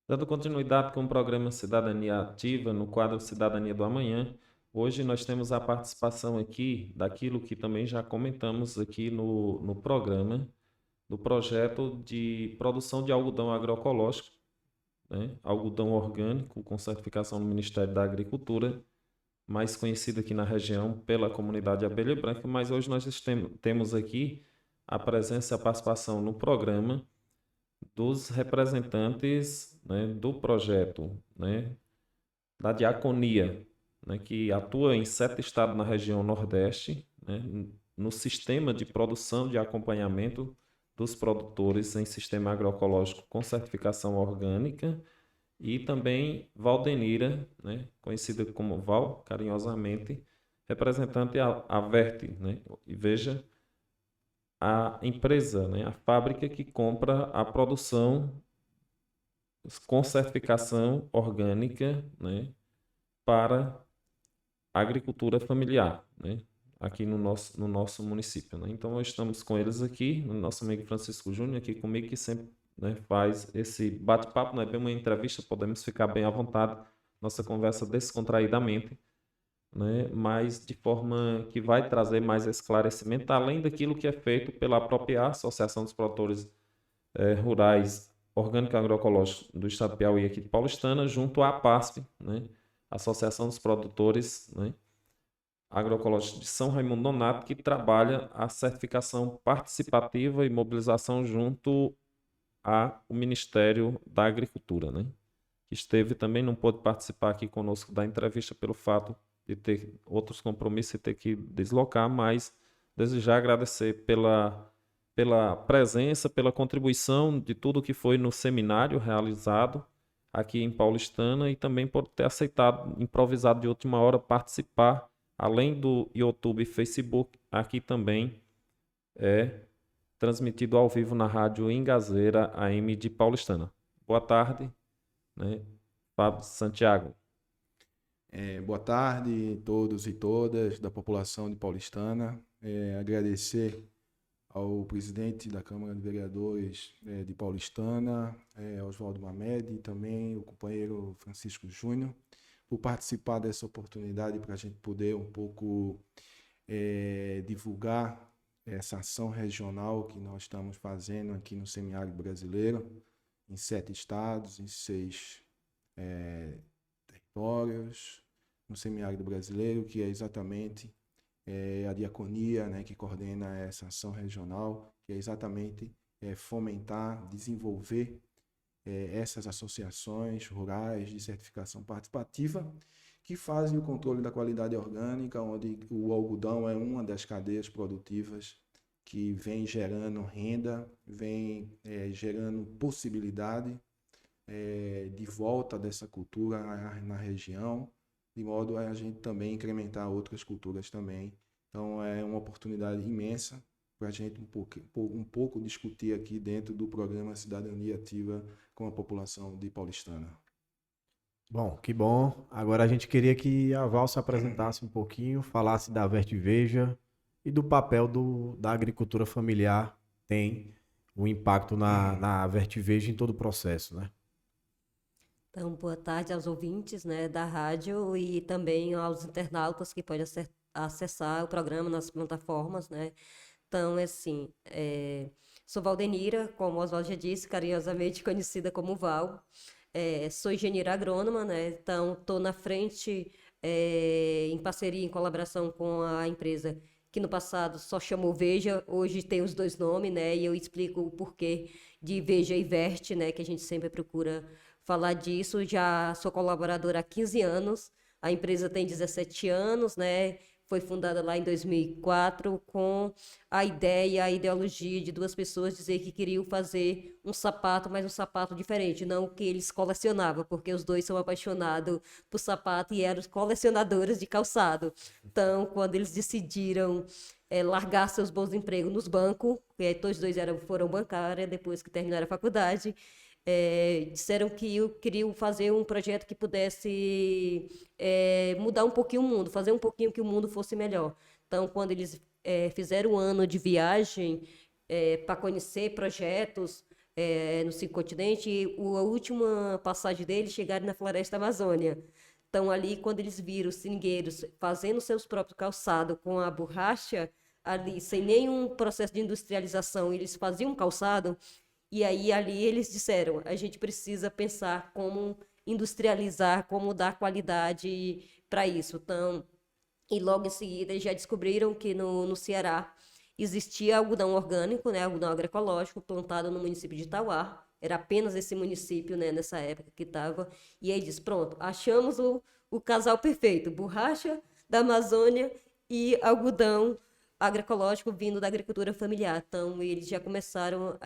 Dando continuidade com o programa Cidadania Ativa, no quadro Cidadania do Amanhã, hoje nós temos a participação aqui daquilo que também já comentamos aqui no programa, do projeto de produção de algodão agroecológico, né? Algodão orgânico com certificação do Ministério da Agricultura, mais conhecido aqui na região pela comunidade Abelha Branca, mas hoje nós temos aqui a presença e a participação no programa dos representantes, né, do projeto, né, da Diaconia, né, que atua em 7 estados na região Nordeste, né, no sistema de produção de acompanhamento dos produtores em sistema agroecológico com certificação orgânica, e também Valdenira, né, conhecida como Val, carinhosamente, representante a Verte, né, e veja a empresa, né, a fábrica que compra a produção com certificação orgânica, né, para a agricultura familiar, né, aqui no nosso município, né? Então, nós estamos com eles aqui, o nosso amigo Francisco Júnior aqui comigo, que sempre, né, faz esse bate-papo, não é bem uma entrevista, podemos ficar bem à vontade, nossa conversa descontraídamente, né, mas de forma que vai trazer mais esclarecimento, além daquilo que é feito pela própria Associação dos Produtores Rurais Orgânico Agroecológico do Estado do Piauí, aqui de Paulistana, junto à APASP, né, Associação dos Produtores, né, Agroecológicos de São Raimundo Nonato, que trabalha a certificação participativa e mobilização junto ao Ministério da Agricultura, né, que esteve também, não pôde participar aqui conosco da entrevista pelo fato de ter outros compromissos e ter que deslocar, mas desejar agradecer pela presença, pela contribuição de tudo que foi no seminário realizado aqui em Paulistana, e também por ter aceitado, improvisado de última hora, participar, além do YouTube e Facebook, aqui também é transmitido ao vivo na Rádio Engazeira AM de Paulistana. Boa tarde, né, Fábio Santiago. Boa tarde a todos e todas da população de Paulistana. Agradecer ao presidente da Câmara de Vereadores de Paulistana, Oswaldo Mamed, e também o companheiro Francisco Júnior, por participar dessa oportunidade para a gente poder um pouco divulgar essa ação regional que nós estamos fazendo aqui no semiárido brasileiro, em 7 estados, em 6 territórios, no semiárido brasileiro, que é exatamente a Diaconia, né, que coordena essa ação regional, que é exatamente fomentar, desenvolver essas associações rurais de certificação participativa, que fazem o controle da qualidade orgânica, onde o algodão é uma das cadeias produtivas que vem gerando renda, vem gerando possibilidade de volta dessa cultura na região, de modo a gente também incrementar outras culturas também. Então é uma oportunidade imensa para a gente um pouco discutir aqui dentro do programa Cidadania Ativa com a população de Paulistana. Bom, que bom. Agora a gente queria que a Val se apresentasse um pouquinho, falasse da Verte Veja e do papel da agricultura familiar tem o impacto na Verte Veja em todo o processo, né? Então, boa tarde aos ouvintes, né, da rádio e também aos internautas que podem acessar o programa nas plataformas, né? Então, assim, sou Valdenira, como o Oswaldo já disse, carinhosamente conhecida como Val. Sou engenheira agrônoma, né? Então, estou na frente, em parceria, em colaboração com a empresa que no passado só chamou Veja, hoje tem os dois nomes, né? E eu explico o porquê de Veja e Verte, né? Que a gente sempre procura falar disso. Já sou colaboradora há 15 anos, a empresa tem 17 anos, né? Foi fundada lá em 2004 com a ideia, a ideologia de duas pessoas dizer que queriam fazer um sapato, mas um sapato diferente, não o que eles colecionavam, porque os dois são apaixonados por sapato e eram colecionadores de calçado. Então, quando eles decidiram largar seus bons empregos nos bancos, todos os dois foram bancários depois que terminaram a faculdade, disseram que queriam fazer um projeto que pudesse mudar um pouquinho o mundo, fazer um pouquinho que o mundo fosse melhor. Então, quando eles fizeram um ano de viagem para conhecer projetos, no cinco continentes, e a última passagem deles chegaram na floresta Amazônia. Então, ali, quando eles viram os seringueiros fazendo seus próprios calçados com a borracha, ali, sem nenhum processo de industrialização, eles faziam calçado, e aí ali eles disseram, a gente precisa pensar como industrializar, como dar qualidade para isso. Então, e logo em seguida eles já descobriram que no Ceará existia algodão orgânico, né, algodão agroecológico, plantado no município de Itauá. Era apenas esse município, né, nessa época que estava. E aí diz, pronto, achamos o casal perfeito, borracha da Amazônia e algodão agroecológico vindo da agricultura familiar. Então, eles já começaram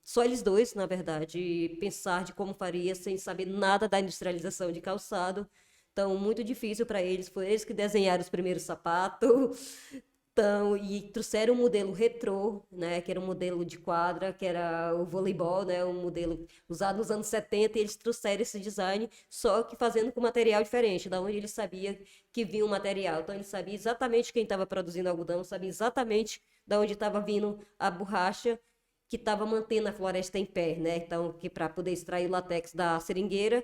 só eles dois, na verdade, pensar de como faria sem saber nada da industrialização de calçado. Então, muito difícil para eles. Foi eles que desenharam os primeiros sapatos. Então, e trouxeram um modelo retrô, né, que era um modelo de quadra, que era o voleibol, né, um modelo usado nos anos 70, e eles trouxeram esse design, só que fazendo com material diferente, da onde eles sabiam que vinha o material. Então, eles sabiam exatamente quem estava produzindo algodão, sabia exatamente de onde estava vindo a borracha que estava mantendo a floresta em pé, né? Então, que para poder extrair o látex da seringueira,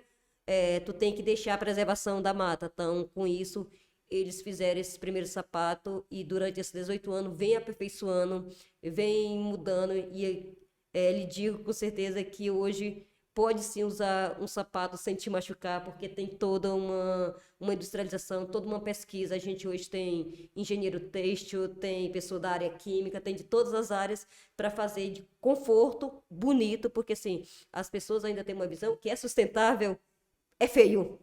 tu tem que deixar a preservação da mata. Então, com isso, eles fizeram esse primeiro sapato e durante esses 18 anos vem aperfeiçoando, vem mudando e lhe digo com certeza que hoje pode sim usar um sapato sem te machucar, porque tem toda uma industrialização, toda uma pesquisa. A gente hoje tem engenheiro têxtil, tem pessoa da área química, tem de todas as áreas para fazer de conforto, bonito, porque assim, as pessoas ainda têm uma visão que é sustentável, é feio.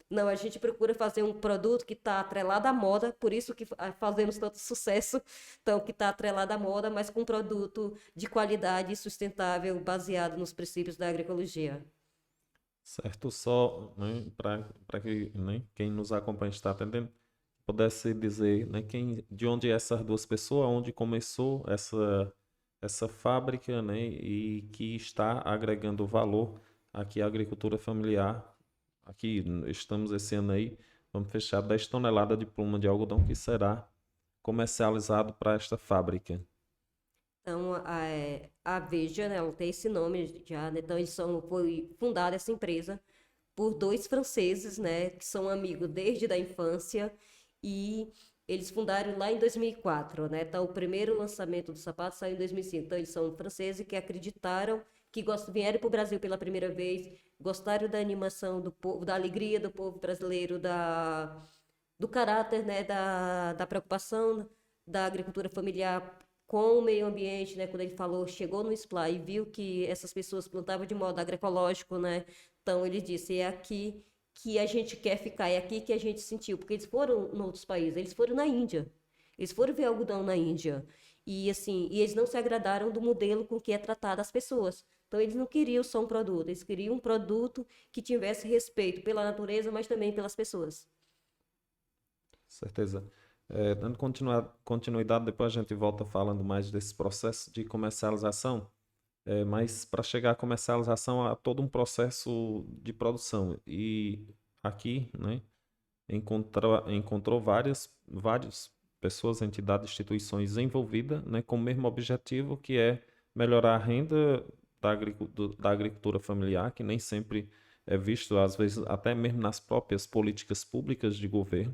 Não, a gente procura fazer um produto que está atrelado à moda, por isso que fazemos tanto sucesso, então que está atrelado à moda, mas com um produto de qualidade e sustentável, baseado nos princípios da agroecologia. Certo, só, né, para que, né, quem nos acompanha está atendendo, pudesse dizer, né, de onde essas duas pessoas, onde começou essa fábrica, né, e que está agregando valor aqui à agricultura familiar. Aqui estamos esse ano aí, vamos fechar 10 toneladas de pluma de algodão que será comercializado para esta fábrica. Então, a Veja, né, ela tem esse nome já, né? Então, foi fundada essa empresa por dois franceses, né, que são amigos desde a infância, e eles fundaram lá em 2004, né? Então, o primeiro lançamento do sapato saiu em 2005. Então, eles são franceses que acreditaram, que vieram para o Brasil pela primeira vez, gostaram da animação do povo, da alegria do povo brasileiro, do caráter, né, da preocupação da agricultura familiar com o meio ambiente, né? Quando ele falou, chegou no SPLA e viu que essas pessoas plantavam de modo agroecológico, né? Então ele disse, é aqui que a gente quer ficar, é aqui que a gente sentiu, porque eles foram em outros países, eles foram na Índia, eles foram ver algodão na Índia, e assim, e eles não se agradaram do modelo com que é tratada as pessoas. Então eles não queriam só um produto, eles queriam um produto que tivesse respeito pela natureza, mas também pelas pessoas. Certeza. Dando continuidade, depois a gente volta falando mais desse processo de comercialização. Mas para chegar à comercialização há todo um processo de produção. E aqui, né, encontrou várias pessoas, entidades, instituições envolvidas, né, com o mesmo objetivo, que é melhorar a renda da agricultura familiar, que nem sempre é visto, às vezes, até mesmo nas próprias políticas públicas de governo.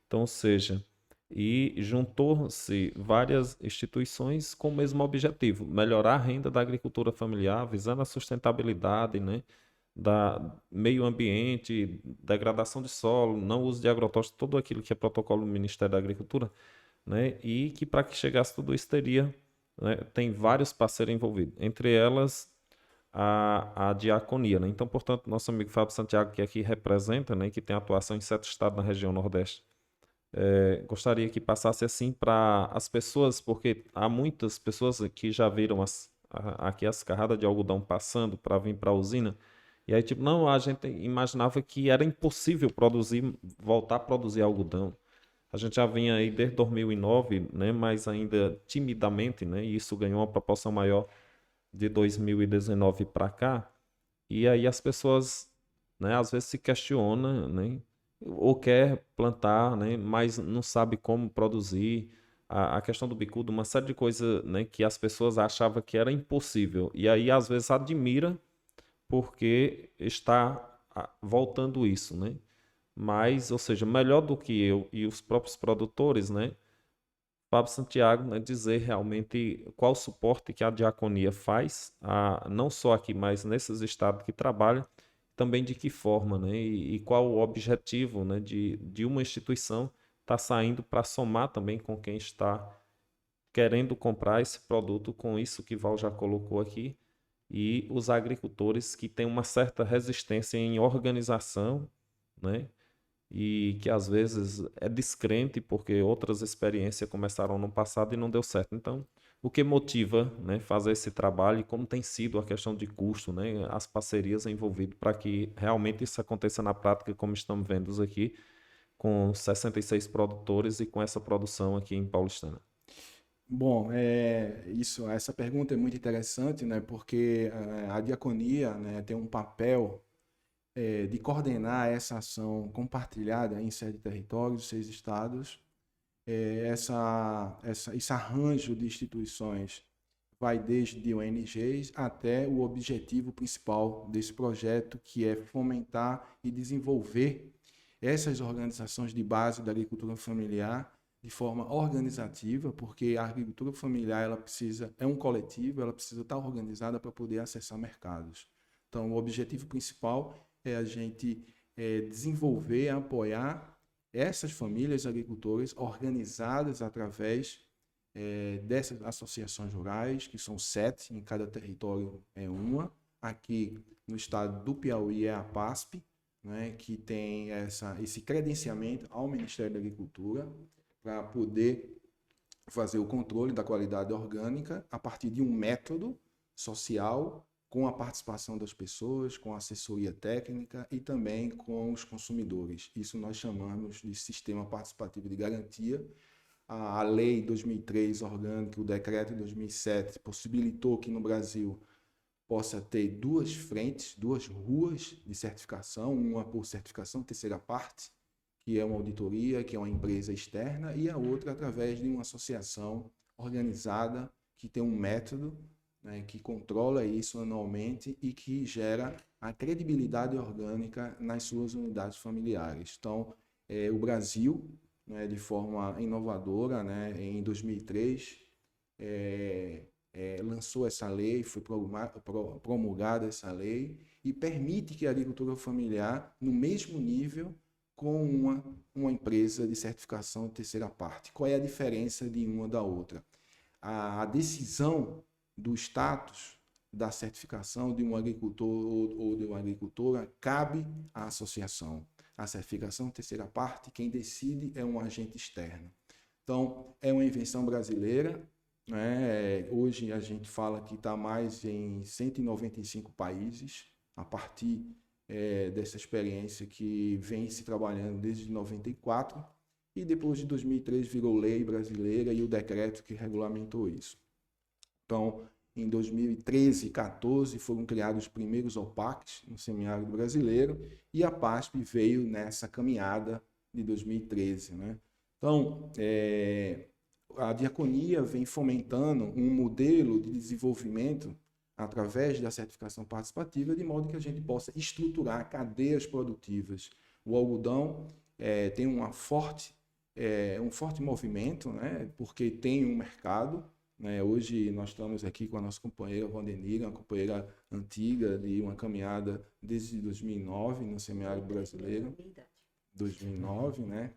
Então, ou seja, e juntou-se várias instituições com o mesmo objetivo, melhorar a renda da agricultura familiar, visando a sustentabilidade, né, da meio ambiente, degradação de solo, não uso de agrotóxicos, tudo aquilo que é protocolo do Ministério da Agricultura, né, e que para que chegasse tudo isso teria, né, tem vários parceiros envolvidos, entre elas a diaconia, né? Então, portanto, nosso amigo Fábio Santiago, que aqui representa, né, que tem atuação em 7 estados na região Nordeste, gostaria que passasse assim para as pessoas, porque há muitas pessoas que já viram aqui as carradas de algodão passando para vir para a usina, e aí tipo, não, a gente imaginava que era impossível voltar a produzir algodão. A gente já vinha aí desde 2009, né, mas ainda timidamente, né, e isso ganhou uma proporção maior de 2019 para cá, e aí as pessoas, né, às vezes se questionam, né, ou quer plantar, né, mas não sabe como produzir, a questão do bicudo, uma série de coisas, né, que as pessoas achavam que era impossível. E aí, às vezes, admira porque está voltando isso, né? Mas, ou seja, melhor do que eu e os próprios produtores, né? Fábio Santiago, né, dizer realmente qual o suporte que a diaconia faz, não só aqui, mas nesses estados que trabalha, também de que forma, né, e qual o objetivo, né, de uma instituição estar saindo para somar também com quem está querendo comprar esse produto, com isso que Val já colocou aqui, e os agricultores que têm uma certa resistência em organização, né, e que às vezes é descrente porque outras experiências começaram no passado e não deu certo. Então, o que motiva, né, fazer esse trabalho e como tem sido a questão de custo, né, as parcerias envolvidas para que realmente isso aconteça na prática, como estamos vendo aqui, com 66 produtores e com essa produção aqui em Paulistana. Bom, essa pergunta é muito interessante, né? Porque a diaconia, né, tem um papel de coordenar essa ação compartilhada em 7 territórios, 6 estados. Esse arranjo de instituições vai desde ONGs até o objetivo principal desse projeto, que é fomentar e desenvolver essas organizações de base da agricultura familiar de forma organizativa, porque a agricultura familiar é um coletivo, ela precisa estar organizada para poder acessar mercados. Então, o objetivo principal é a gente desenvolver, apoiar essas famílias agricultoras organizadas através dessas associações rurais, que são 7, em cada território é uma. Aqui no estado do Piauí é a PASP, né, que tem esse credenciamento ao Ministério da Agricultura para poder fazer o controle da qualidade orgânica a partir de um método social, com a participação das pessoas, com a assessoria técnica e também com os consumidores. Isso nós chamamos de sistema participativo de garantia. A lei 2003 orgânica, o decreto de 2007 possibilitou que no Brasil possa ter 2 frentes, 2 ruas de certificação, uma por certificação terceira parte, que é uma auditoria, que é uma empresa externa, e a outra através de uma associação organizada que tem um método, né, que controla isso anualmente e que gera a credibilidade orgânica nas suas unidades familiares. Então, o Brasil, né, de forma inovadora, né, em 2003, lançou essa lei, foi promulgada essa lei e permite que a agricultura familiar, no mesmo nível, com uma empresa de certificação de terceira parte. Qual é a diferença de uma da outra? A decisão do status da certificação de um agricultor ou de uma agricultora cabe à associação. A certificação de terceira parte, quem decide é um agente externo. Então, é uma invenção brasileira, né? Hoje a gente fala que está mais em 195 países, a partir dessa experiência que vem se trabalhando desde 94, e depois de 2003 virou lei brasileira e o decreto que regulamentou isso. Então, em 2013 e 2014 foram criados os primeiros OPACs no semiárido brasileiro e a PASP veio nessa caminhada de 2013, né? Então, a diaconia vem fomentando um modelo de desenvolvimento através da certificação participativa, de modo que a gente possa estruturar cadeias produtivas. O algodão tem um forte movimento, né, porque tem um mercado, né? Hoje nós estamos aqui com a nossa companheira Vandenira, uma companheira antiga de uma caminhada desde 2009 no semiárido brasileiro. 2009, né?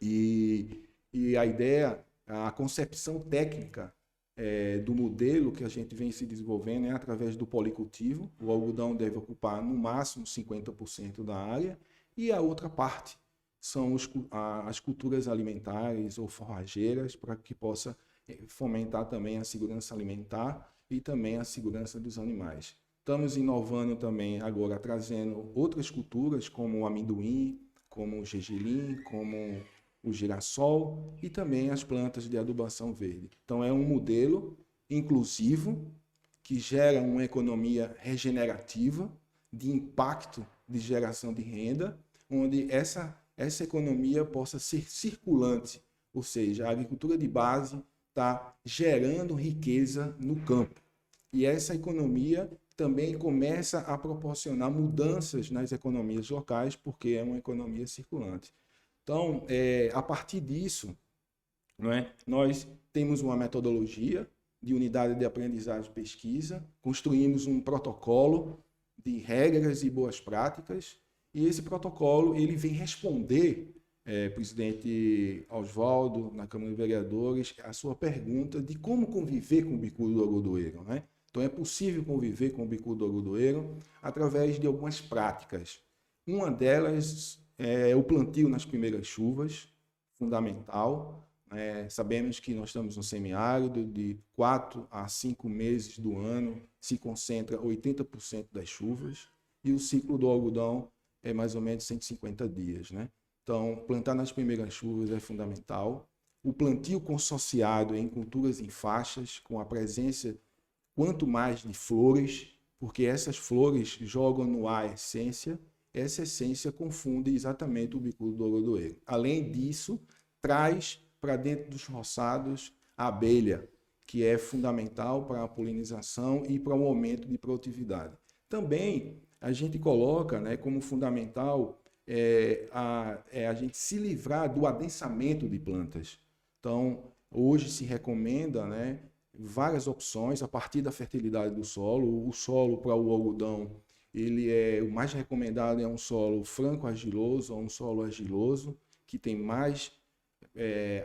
E a ideia, a concepção técnica do modelo que a gente vem se desenvolvendo é através do policultivo. O algodão deve ocupar no máximo 50% da área e a outra parte são as culturas alimentares ou forrageiras, para que possa fomentar também a segurança alimentar e também a segurança dos animais. Estamos inovando também agora, trazendo outras culturas como o amendoim, como o gergelim, como o girassol e também as plantas de adubação verde. Então é um modelo inclusivo que gera uma economia regenerativa de impacto de geração de renda, onde essa economia possa ser circulante, Ou seja, a agricultura de base está gerando riqueza no campo. E essa economia também começa a proporcionar mudanças nas economias locais, porque é uma economia circulante. Então, a partir disso, não é, nós temos uma metodologia de unidade de aprendizagem e pesquisa, construímos um protocolo de regras e boas práticas, e esse protocolo ele vem responder, presidente Oswaldo, na Câmara de Vereadores, a sua pergunta de como conviver com o bicudo do algodoeiro, né? Então é possível conviver com o bicudo do algodoeiro através de algumas práticas. Uma delas é o plantio nas primeiras chuvas, fundamental. Sabemos que nós estamos no semiárido, de 4 a 5 meses do ano se concentra 80% das chuvas, e o ciclo do algodão é mais ou menos 150 dias, né? Então, plantar nas primeiras chuvas é fundamental. O plantio consorciado em culturas em faixas, com a presença, quanto mais de flores, porque essas flores jogam no ar a essência, essa essência confunde exatamente o bicudo do algodoeiro. Além disso, traz para dentro dos roçados a abelha, que é fundamental para a polinização e para o aumento de produtividade. Também a gente coloca, né, como fundamental a gente se livrar do adensamento de plantas. Então, hoje se recomenda, né, várias opções a partir da fertilidade do solo. O solo para o algodão, o mais recomendado é um solo franco-argiloso ou um solo argiloso, que tem mais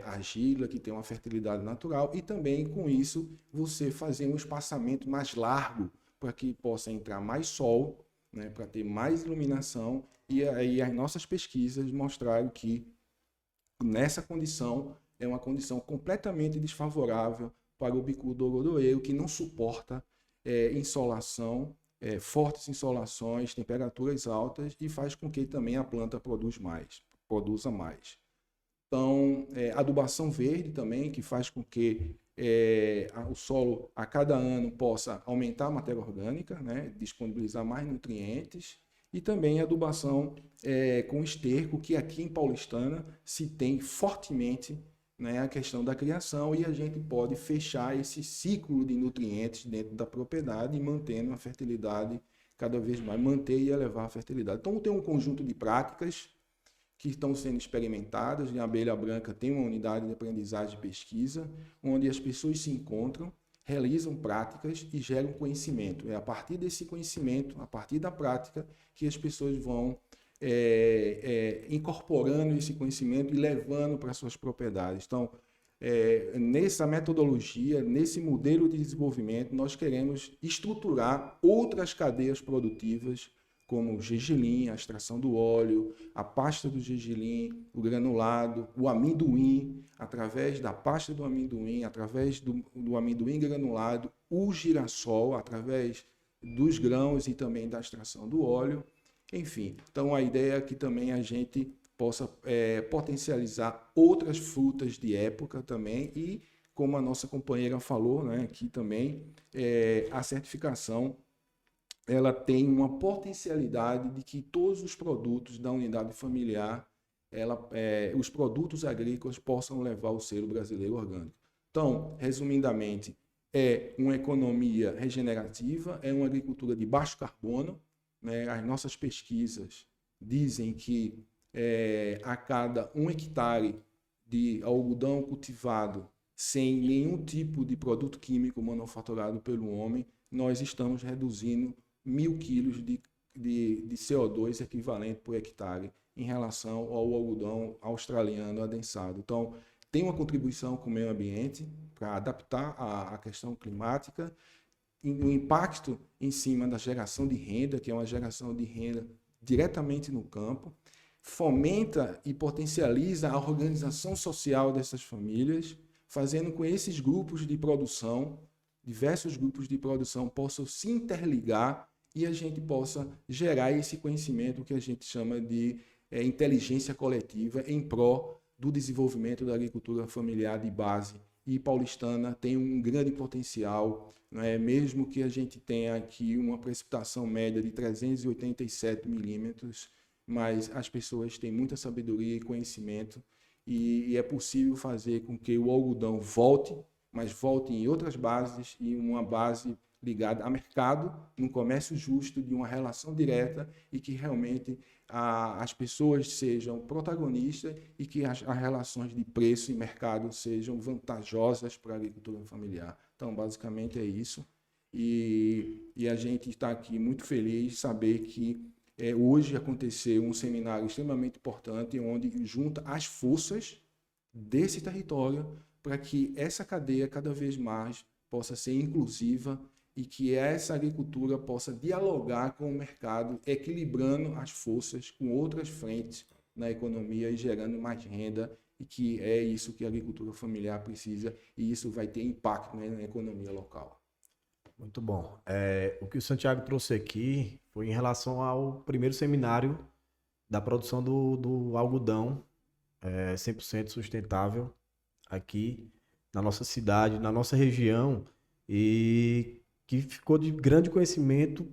argila, que tem uma fertilidade natural, e também com isso você fazer um espaçamento mais largo para que possa entrar mais sol, né, para ter mais iluminação, e aí as nossas pesquisas mostraram que nessa condição é uma condição completamente desfavorável para o bicudo do algodoeiro, que não suporta insolação, fortes insolações, temperaturas altas, e faz com que também a planta produza mais. Então, adubação verde também, que faz com que o solo a cada ano possa aumentar a matéria orgânica, né, disponibilizar mais nutrientes, e também adubação com esterco, que aqui em Paulistana se tem fortemente, né, a questão da criação, e a gente pode fechar esse ciclo de nutrientes dentro da propriedade e mantendo a fertilidade cada vez mais, manter e elevar a fertilidade. Então tem um conjunto de práticas que estão sendo experimentadas. Em Abelha Branca tem uma unidade de aprendizagem e pesquisa, onde as pessoas se encontram, realizam práticas e geram conhecimento. É a partir desse conhecimento, a partir da prática, que as pessoas vão incorporando esse conhecimento e levando para suas propriedades. Então, nessa metodologia, nesse modelo de desenvolvimento, nós queremos estruturar outras cadeias produtivas, como o gergelim, a extração do óleo, a pasta do gergelim, o granulado, o amendoim, através da pasta do amendoim, através do amendoim granulado, o girassol, através dos grãos e também da extração do óleo. Enfim, então a ideia é que também a gente possa potencializar outras frutas de época também, e como a nossa companheira falou, né, que também a certificação ela tem uma potencialidade de que todos os produtos da unidade familiar, os produtos agrícolas possam levar o selo brasileiro orgânico. Então, resumidamente, é uma economia regenerativa, é uma agricultura de baixo carbono, né? As nossas pesquisas dizem que a cada 1 hectare de algodão cultivado sem nenhum tipo de produto químico manufaturado pelo homem, nós estamos reduzindo 1.000 quilos de CO2 equivalente por hectare em relação ao algodão australiano adensado. Então, tem uma contribuição com o meio ambiente para adaptar a questão climática, e o impacto em cima da geração de renda, que é uma geração de renda diretamente no campo, fomenta e potencializa a organização social dessas famílias, fazendo com que esses grupos de produção, diversos grupos de produção, possam se interligar e a gente possa gerar esse conhecimento que a gente chama de inteligência coletiva em pró do desenvolvimento da agricultura familiar de base. E Paulistana tem um grande potencial, né? Mesmo que a gente tenha aqui uma precipitação média de 387 milímetros, mas as pessoas têm muita sabedoria e conhecimento, e é possível fazer com que o algodão volte, mas volte em outras bases e uma base ligada a mercado, num comércio justo, de uma relação direta e que realmente as pessoas sejam protagonistas e que as relações de preço e mercado sejam vantajosas para a agricultura familiar. Então, basicamente é isso. E a gente está aqui muito feliz de saber que hoje aconteceu um seminário extremamente importante, onde junta as forças desse território para que essa cadeia cada vez mais possa ser inclusiva e que essa agricultura possa dialogar com o mercado, equilibrando as forças com outras frentes na economia e gerando mais renda, e que é isso que a agricultura familiar precisa, e isso vai ter impacto, né, na economia local. Muito bom. O que o Santiago trouxe aqui foi em relação ao primeiro seminário da produção do algodão 100% sustentável aqui na nossa cidade, na nossa região, e que ficou de grande conhecimento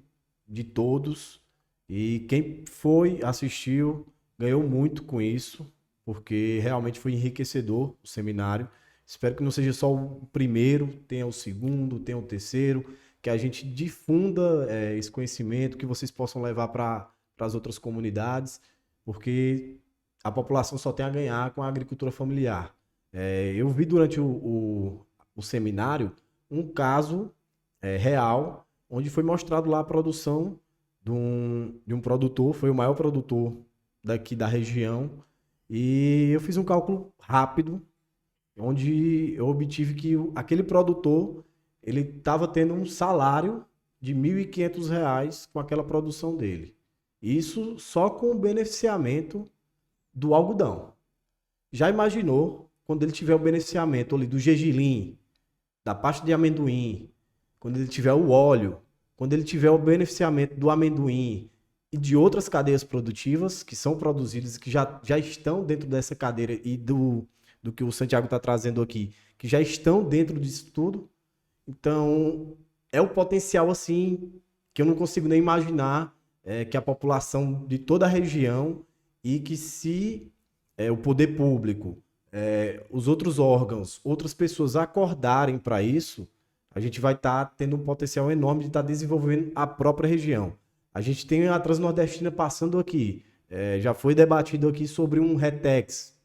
de todos, e quem foi, assistiu, ganhou muito com isso, porque realmente foi enriquecedor o seminário. Espero que não seja só o primeiro, tenha o segundo, tenha o terceiro, que a gente difunda esse conhecimento, que vocês possam levar para as outras comunidades, porque a população só tem a ganhar com a agricultura familiar. Eu vi durante o seminário um caso real, onde foi mostrado lá a produção de um produtor, foi o maior produtor daqui da região, e eu fiz um cálculo rápido, onde eu obtive que aquele produtor ele estava tendo um salário de R$ 1.500 com aquela produção dele. Isso só com o beneficiamento do algodão. Já imaginou quando ele tiver o beneficiamento ali do gergelim, da pasta de amendoim, quando ele tiver o óleo, quando ele tiver o beneficiamento do amendoim e de outras cadeias produtivas que são produzidas, que já estão dentro dessa cadeira e do que o Santiago está trazendo aqui, que já estão dentro disso tudo. Então, é o potencial assim que eu não consigo nem imaginar que a população de toda a região, e que se o poder público, os outros órgãos, outras pessoas acordarem para isso, a gente vai estar tendo um potencial enorme de estar desenvolvendo a própria região. A gente tem a Transnordestina passando aqui, já foi debatido aqui sobre um RETEX.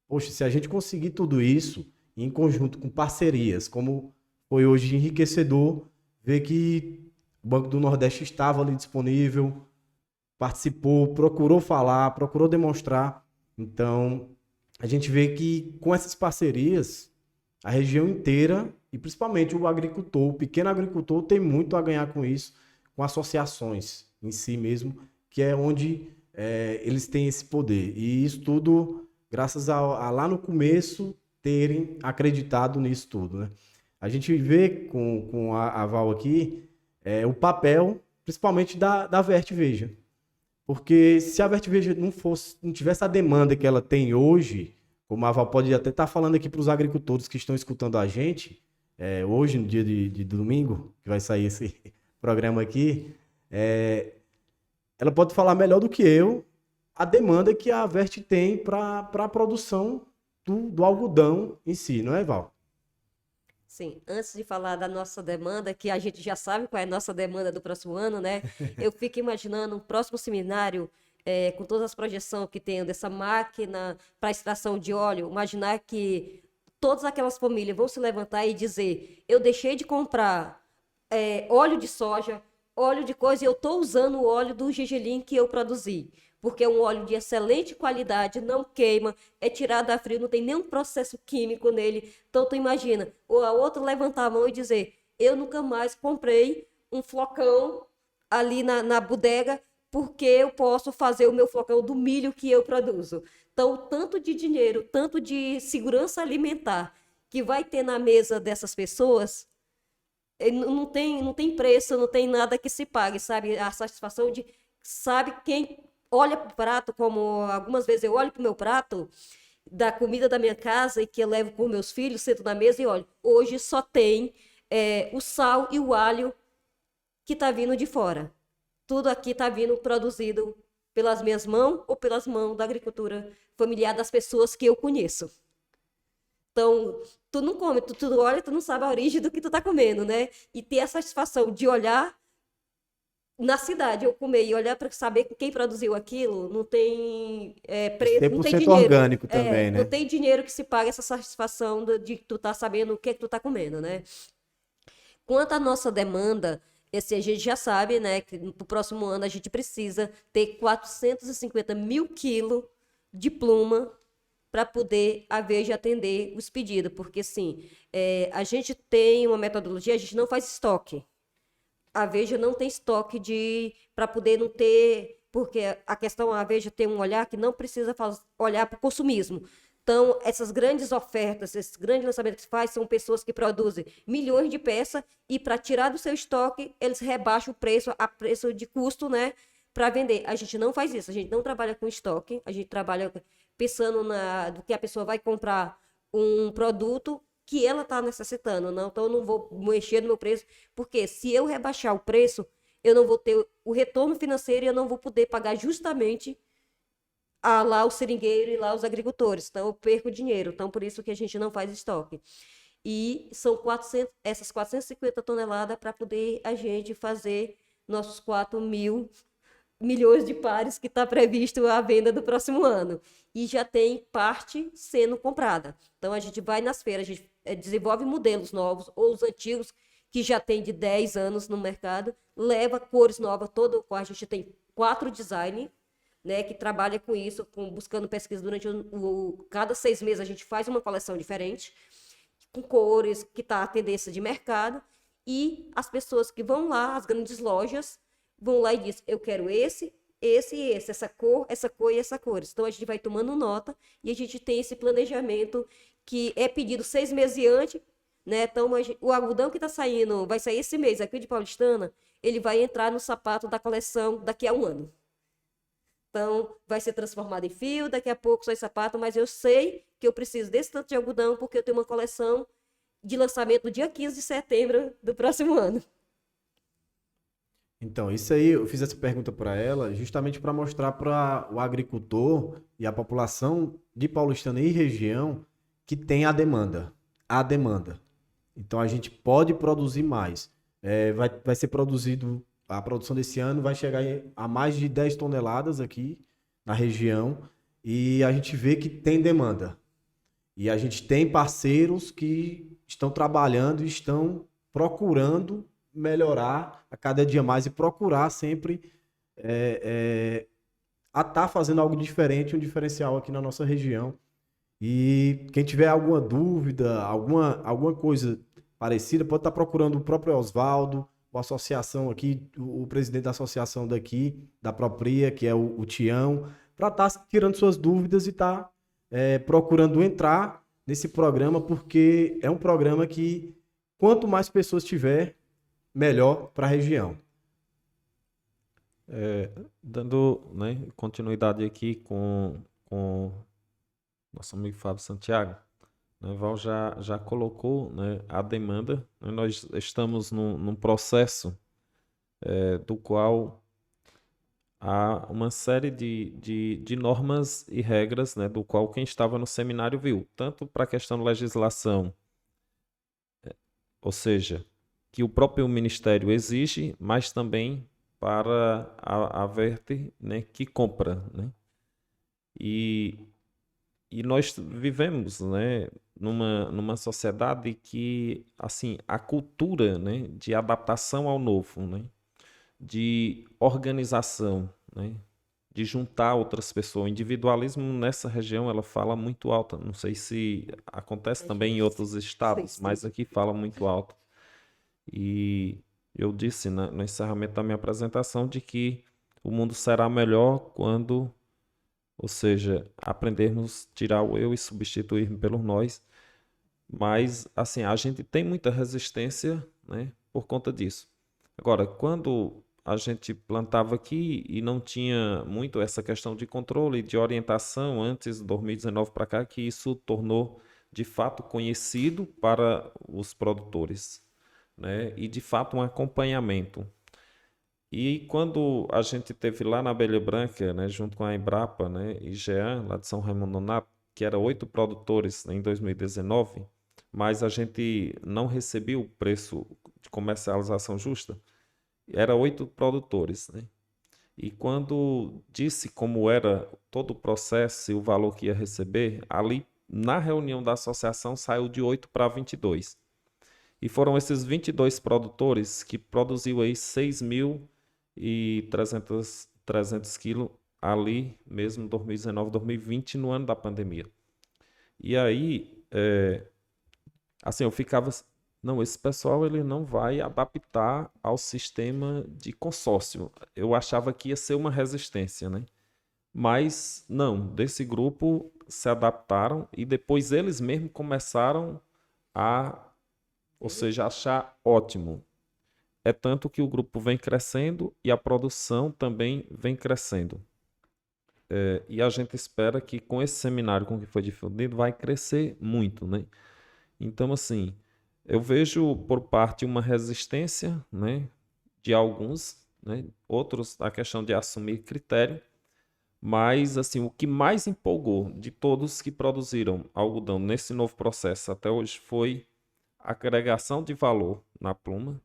Poxa, se a gente conseguir tudo isso, em conjunto com parcerias, como foi hoje enriquecedor, ver que o Banco do Nordeste estava ali disponível, participou, procurou falar, procurou demonstrar. Então, a gente vê que com essas parcerias, a região inteira, e principalmente o agricultor, o pequeno agricultor, tem muito a ganhar com isso, com associações em si mesmo, que é onde eles têm esse poder. E isso tudo graças a lá no começo terem acreditado nisso tudo, né? A gente vê com a Val aqui o papel, principalmente da Vert Veja. Porque se a Vert Veja não tivesse a demanda que ela tem hoje, como a Val pode até estar falando aqui para os agricultores que estão escutando a gente, hoje, no dia de domingo, que vai sair esse programa aqui, ela pode falar melhor do que eu a demanda que a Vert tem para a produção do algodão em si, não é, Val? Sim, antes de falar da nossa demanda, que a gente já sabe qual é a nossa demanda do próximo ano, né? Eu fico imaginando um próximo seminário, com todas as projeções que tem dessa máquina para extração de óleo, imaginar que todas aquelas famílias vão se levantar e dizer: eu deixei de comprar óleo de soja, óleo de coisa, e eu estou usando o óleo do gergelim que eu produzi. Porque é um óleo de excelente qualidade, não queima, é tirado a frio, não tem nenhum processo químico nele. Então, tu imagina, ou a outra levantar a mão e dizer: eu nunca mais comprei um flocão ali na bodega, porque eu posso fazer o meu flocão do milho que eu produzo. Então, tanto de dinheiro, tanto de segurança alimentar que vai ter na mesa dessas pessoas, não tem preço, não tem nada que se pague, sabe? A satisfação de, sabe, quem olha para o prato, como algumas vezes eu olho para o meu prato da comida da minha casa e que eu levo com meus filhos, sento na mesa e olho, hoje só tem o sal e o alho que está vindo de fora. Tudo aqui está vindo produzido pelas minhas mãos ou pelas mãos da agricultura familiar das pessoas que eu conheço. Então, tu não come, tu olha, tu não sabe a origem do que tu tá comendo, né? E ter a satisfação de olhar na cidade, eu comer e olhar para saber quem produziu aquilo, não tem preço, não tem 100% dinheiro. orgânico também, Não né? tem dinheiro que se pague essa satisfação de que tu tá sabendo o que é que tu tá comendo, né? Quanto à nossa demanda, a gente já sabe, né, que no próximo ano a gente precisa ter 450 mil quilos de pluma para poder a Veja atender os pedidos, porque assim, a gente tem uma metodologia, a gente não faz estoque. A Veja não tem estoque para poder não ter, porque a questão, a Veja tem um olhar que não precisa olhar para o consumismo. Então, essas grandes ofertas, esses grandes lançamentos que se faz, são pessoas que produzem milhões de peças e para tirar do seu estoque, eles rebaixam o preço, a preço de custo, né, para vender. A gente não faz isso, a gente não trabalha com estoque, a gente trabalha pensando do que a pessoa vai comprar um produto que ela está necessitando, não? Então eu não vou mexer no meu preço, porque se eu rebaixar o preço, eu não vou ter o retorno financeiro e eu não vou poder pagar justamente lá o seringueiro e lá os agricultores. Então eu perco dinheiro. Então por isso que a gente não faz estoque. E são essas 450 toneladas para poder a gente fazer nossos 4 mil milhões de pares que está previsto a venda do próximo ano. E já tem parte sendo comprada. Então, a gente vai nas feiras, a gente desenvolve modelos novos, ou os antigos, que já tem de 10 anos no mercado, leva cores novas, a gente tem 4 designers, né, que trabalha com isso, buscando pesquisa durante cada 6 meses a gente faz uma coleção diferente, com cores, que está a tendência de mercado, e as pessoas que vão lá, as grandes lojas, vão lá e dizem, eu quero esse e esse, essa cor e essa cor. Então, a gente vai tomando nota e a gente tem esse planejamento que é pedido 6 meses antes, né? Então, o algodão que está saindo, vai sair esse mês aqui de Paulistana, ele vai entrar no sapato da coleção daqui a um ano. Então, vai ser transformado em fio, daqui a pouco sai sapato, mas eu sei que eu preciso desse tanto de algodão porque eu tenho uma coleção de lançamento no dia 15 de setembro do próximo ano. Então, isso aí, eu fiz essa pergunta para ela justamente para mostrar para o agricultor e a população de Paulistana e região que tem a demanda. A demanda. Então, a gente pode produzir mais. Vai ser produzido, a produção desse ano vai chegar a mais de 10 toneladas aqui na região e a gente vê que tem demanda. E a gente tem parceiros que estão trabalhando e estão procurando melhorar a cada dia mais e procurar sempre a estar fazendo algo diferente, um diferencial aqui na nossa região. E quem tiver alguma dúvida, alguma coisa parecida, pode estar procurando o próprio Oswaldo, a associação aqui, o presidente da associação daqui, da Propria, que é o Tião, para estar tirando suas dúvidas e estar procurando entrar nesse programa, porque é um programa que, quanto mais pessoas tiver, melhor para a região. Dando, né, continuidade aqui com nosso amigo Fábio Santiago, né, Val já colocou, né, a demanda, né, nós estamos num processo do qual há uma série de normas e regras, né, do qual quem estava no seminário viu, tanto para a questão da legislação, ou seja, que o próprio Ministério exige, mas também para a Verte, né, que compra, né? E nós vivemos, né, numa sociedade que, assim, a cultura, né, de adaptação ao novo, né, de organização, né, de juntar outras pessoas. O individualismo nessa região, ela fala muito alta. Não sei se acontece também em outros estados, mas aqui fala muito alto. E eu disse no encerramento da minha apresentação de que o mundo será melhor quando, ou seja, aprendermos a tirar o eu e substituir pelo nós. Mas, assim, a gente tem muita resistência, né, por conta disso. Agora, quando a gente plantava aqui e não tinha muito essa questão de controle, de orientação antes de 2019 para cá, que isso tornou de fato conhecido para os produtores, né? E de fato um acompanhamento. E quando a gente teve lá na Abelha Branca, né, junto com a Embrapa, né, e Jean, lá de São Raimundo Nonato, que era 8 produtores, né, em 2019, mas a gente não recebia o preço de comercialização justa, era 8 produtores, né? E quando disse como era todo o processo e o valor que ia receber, ali na reunião da associação saiu de 8 para 22. E foram esses 22 produtores que produziu aí 6.300 quilos ali mesmo em 2019, 2020, no ano da pandemia. E aí, assim, eu ficava, não, esse pessoal ele não vai adaptar ao sistema de consórcio. Eu achava que ia ser uma resistência, né? Mas não, desse grupo se adaptaram e depois eles mesmos começaram a, ou seja, achar ótimo. É tanto que o grupo vem crescendo e a produção também vem crescendo. E a gente espera que com esse seminário com que foi difundido vai crescer muito, né? Então, assim, eu vejo por parte uma resistência, né, de alguns, né, outros a questão de assumir critério, mas assim, o que mais empolgou de todos que produziram algodão nesse novo processo até hoje foi a agregação de valor na pluma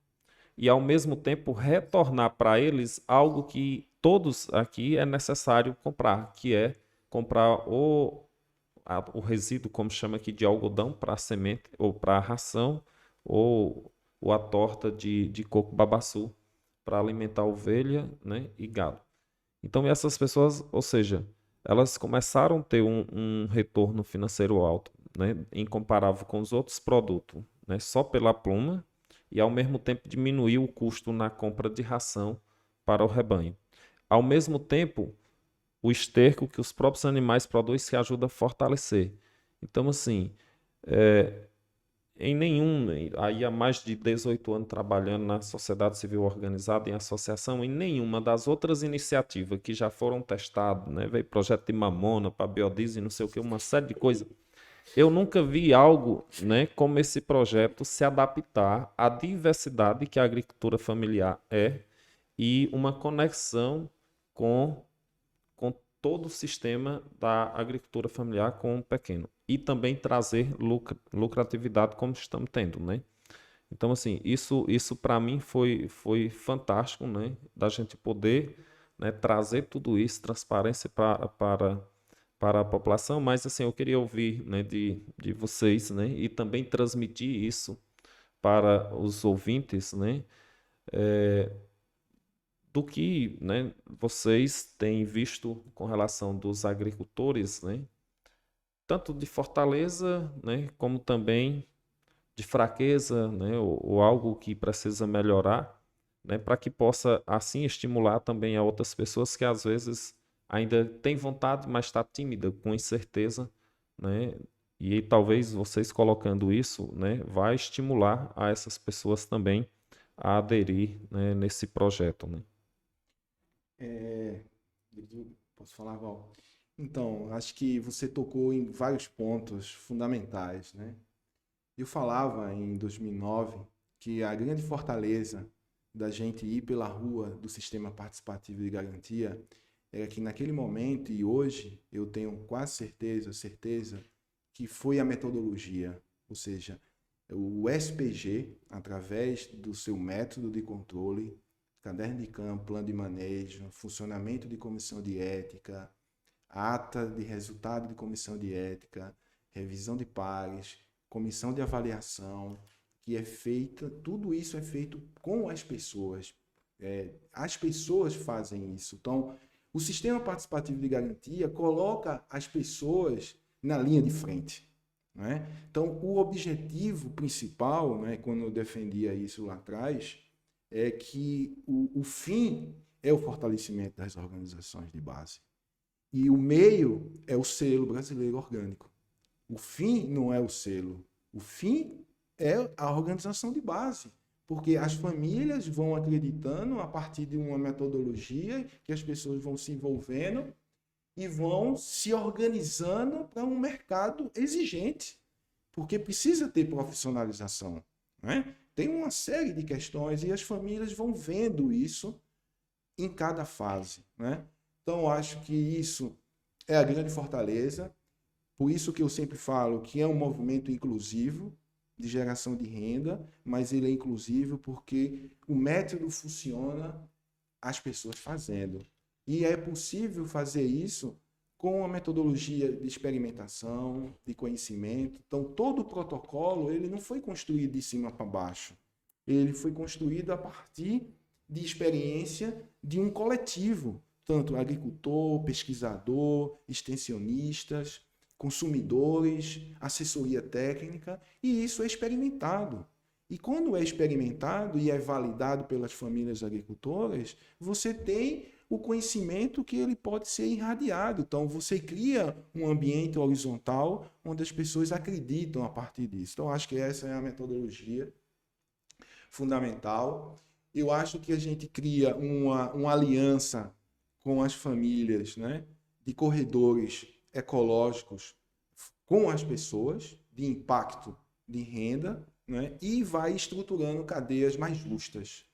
e ao mesmo tempo retornar para eles algo que todos aqui é necessário comprar, que é comprar o resíduo, como chama aqui, de algodão para semente ou para ração ou a torta de coco babaçu para alimentar ovelha, né, e gado. Então essas pessoas, ou seja, elas começaram a ter um retorno financeiro alto, né, incomparável com os outros produtos, né, só pela pluma e ao mesmo tempo diminuir o custo na compra de ração para o rebanho. Ao mesmo tempo, o esterco que os próprios animais produzem se ajuda a fortalecer. Então, assim, em nenhum, aí há mais de 18 anos trabalhando na sociedade civil organizada, em associação, em nenhuma das outras iniciativas que já foram testadas, né, veio projeto de mamona para biodiesel, não sei o que, uma série de coisas. Eu nunca vi algo, né, como esse projeto se adaptar à diversidade que a agricultura familiar é e uma conexão com todo o sistema da agricultura familiar com o pequeno. E também trazer lucratividade como estamos tendo, né? Então, assim, isso para mim foi fantástico, né? Da gente poder, né, trazer tudo isso, transparência para a população, mas assim, eu queria ouvir, né, de vocês, né? E também transmitir isso para os ouvintes, né? Do que, né, vocês têm visto com relação dos agricultores, né, tanto de fortaleza, né, como também de fraqueza, né, ou algo que precisa melhorar, né, para que possa assim estimular também a outras pessoas que às vezes ainda têm vontade, mas está tímida, com incerteza, né, e talvez vocês colocando isso, né, vai estimular a essas pessoas também a aderir, né, nesse projeto, né? É, posso falar, Val? Então, acho que você tocou em vários pontos fundamentais, né? Eu falava em 2009 que a grande fortaleza da gente ir pela rua do sistema participativo de garantia era que naquele momento e hoje eu tenho quase certeza que foi a metodologia, ou seja, o SPG, através do seu método de controle, caderno de campo, plano de manejo, funcionamento de comissão de ética, ata de resultado de comissão de ética, revisão de pares, comissão de avaliação, que é feita, tudo isso é feito com as pessoas. As pessoas fazem isso. Então, o sistema participativo de garantia coloca as pessoas na linha de frente. Não é? Então, o objetivo principal, não é, quando eu defendia isso lá atrás, é que o fim é o fortalecimento das organizações de base. E o meio é o selo brasileiro orgânico. O fim não é o selo. O fim é a organização de base. Porque as famílias vão acreditando a partir de uma metodologia que as pessoas vão se envolvendo e vão se organizando para um mercado exigente. Porque precisa ter profissionalização, né? Tem uma série de questões e as famílias vão vendo isso em cada fase, né? Então, eu acho que isso é a grande fortaleza. Por isso que eu sempre falo que é um movimento inclusivo de geração de renda, mas ele é inclusivo porque o método funciona as pessoas fazendo. E é possível fazer isso com a metodologia de experimentação, de conhecimento. Então, todo o protocolo ele não foi construído de cima para baixo. Ele foi construído a partir de experiência de um coletivo, tanto agricultor, pesquisador, extensionistas, consumidores, assessoria técnica, e isso é experimentado. E quando é experimentado e é validado pelas famílias agricultoras, você tem o conhecimento que ele pode ser irradiado. Então, você cria um ambiente horizontal onde as pessoas acreditam a partir disso. Então, acho que essa é a metodologia fundamental. Eu acho que a gente cria uma aliança com as famílias, né, de corredores ecológicos com as pessoas, de impacto de renda, né, e vai estruturando cadeias mais justas.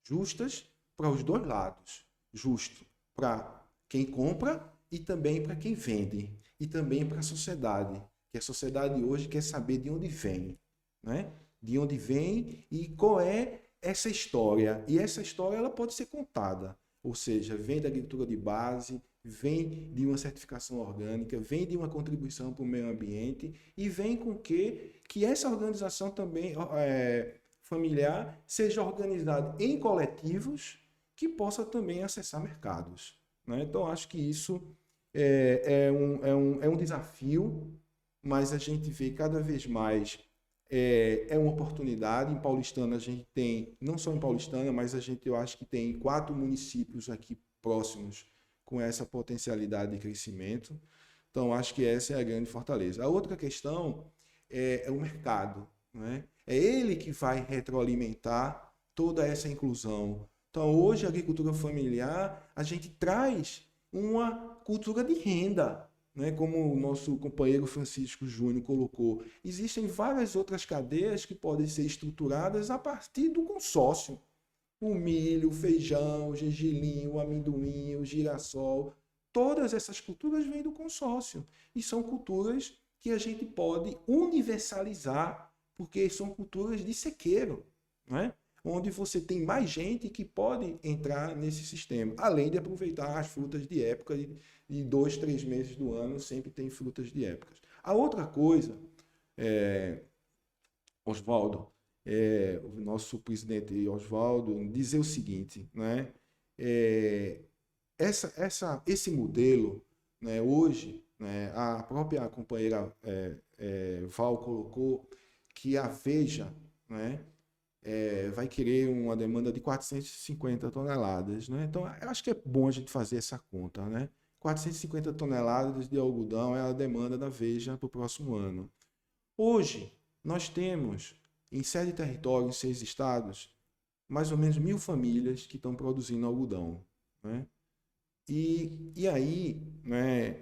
Justas para os dois lados. Justo para quem compra e também para quem vende. E também para a sociedade. Que a sociedade hoje quer saber de onde vem, né? De onde vem e qual é essa história. E essa história ela pode ser contada. Ou seja, vem da agricultura de base, vem de uma certificação orgânica, vem de uma contribuição para o meio ambiente e vem com que essa organização também familiar seja organizada em coletivos que possa também acessar mercados, né? Então, acho que isso é um desafio, mas a gente vê cada vez mais é uma oportunidade. Em Paulistana a gente tem, não só em Paulistana, mas eu acho que tem 4 municípios aqui próximos com essa potencialidade de crescimento. Então, acho que essa é a grande fortaleza. A outra questão é o mercado, né? É ele que vai retroalimentar toda essa inclusão. Então, hoje, a agricultura familiar, a gente traz uma cultura de renda, né? Como o nosso companheiro Francisco Júnior colocou. Existem várias outras cadeias que podem ser estruturadas a partir do consórcio. O milho, o feijão, o gergelim, o amendoim, o girassol, todas essas culturas vêm do consórcio. E são culturas que a gente pode universalizar, porque são culturas de sequeiro, né? Onde você tem mais gente que pode entrar nesse sistema, além de aproveitar as frutas de época, de 2, 3 meses do ano, sempre tem frutas de época. A outra coisa, Oswaldo, o nosso presidente Oswaldo, dizer o seguinte, né? Esse modelo, né, hoje, né, a própria companheira Val colocou que a Veja, né, vai querer uma demanda de 450 toneladas. Né? Então, eu acho que é bom a gente fazer essa conta. Né? 450 toneladas de algodão é a demanda da Veja para o próximo ano. Hoje, nós temos, em 7 territórios, 6 estados, mais ou menos 1.000 famílias que estão produzindo algodão. Né? E aí, né,